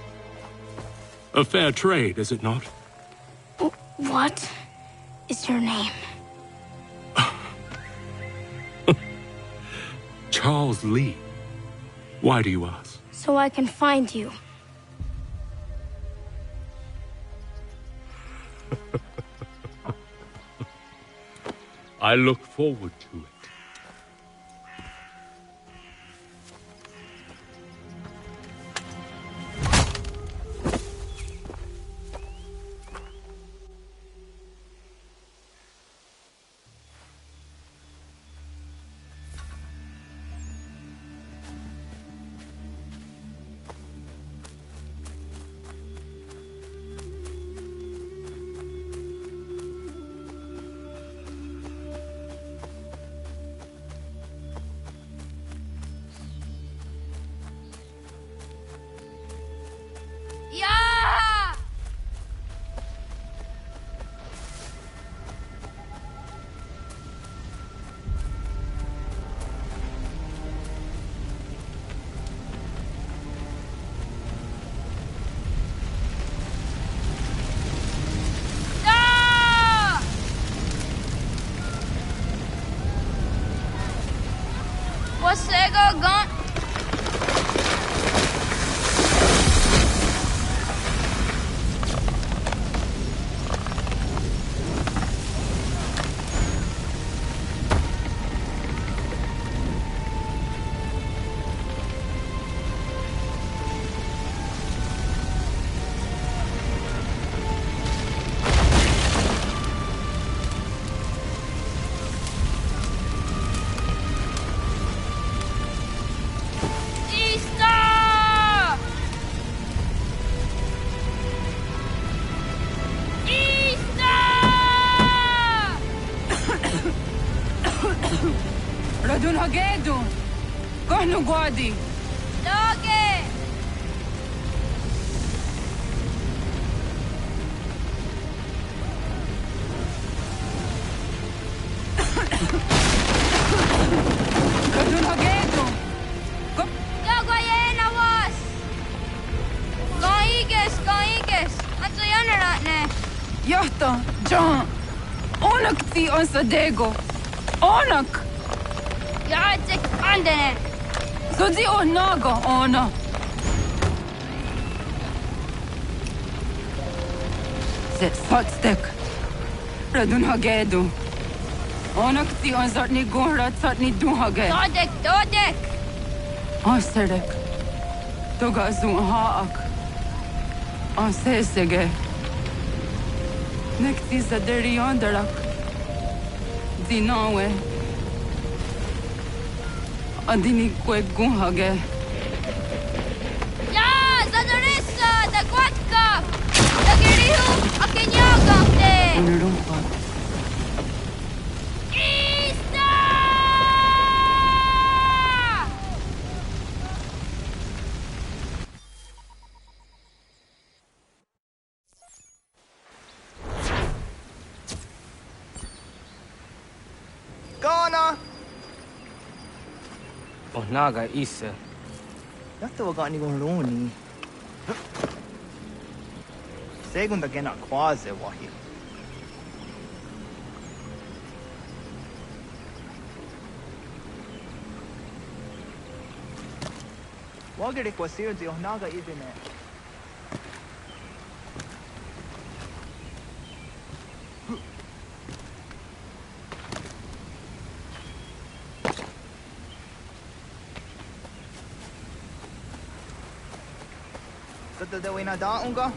A fair trade, is it not? What is your name? Charles Lee. Why do you ask? So I can find you. I look forward to it. Yeah! Ah! What's that gun? Radun hagedu. Kohnu guadi. Doge! Radun hagedu. Dogo yena was! Gaiges! Anto yanaratne! Yahta, John. Onak ti on sadego. Onak! Jacek andene! Zodzi onaga ona. Zet sotstek. Radun hagedu. Onak ti on zartni gohra zartni duhage. Dodek! Aserek. Toga zun haak. Asesege. Nekti zaderi ondarak. Dinawe. Adini kwe guhage. Ja, zadorissa, da głatka! Da girihu, a kenyaga te! Unaruha. Ista! Ghana! Onaga isa. Yatta wa gani goroni. Segunda gena quase wahi. Wagere kwasir di onaga ibine. Tadawin na daon ka?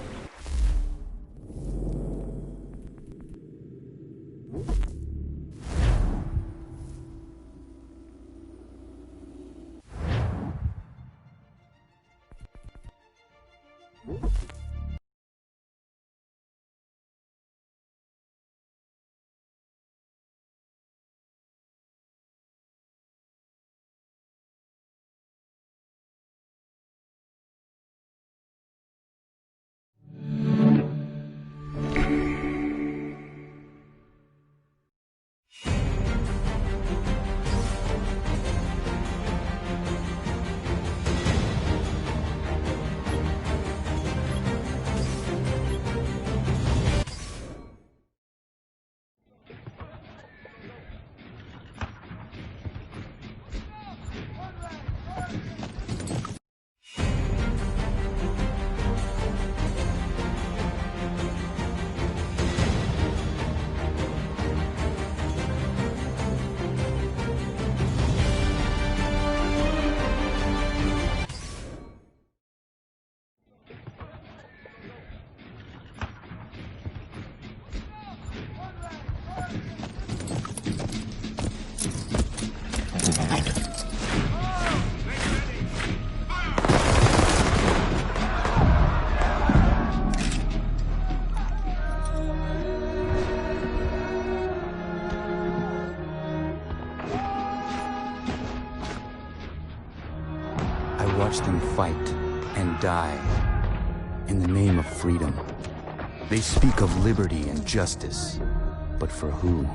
watch them fight and die in the name of freedom. They speak of liberty and justice, but for who?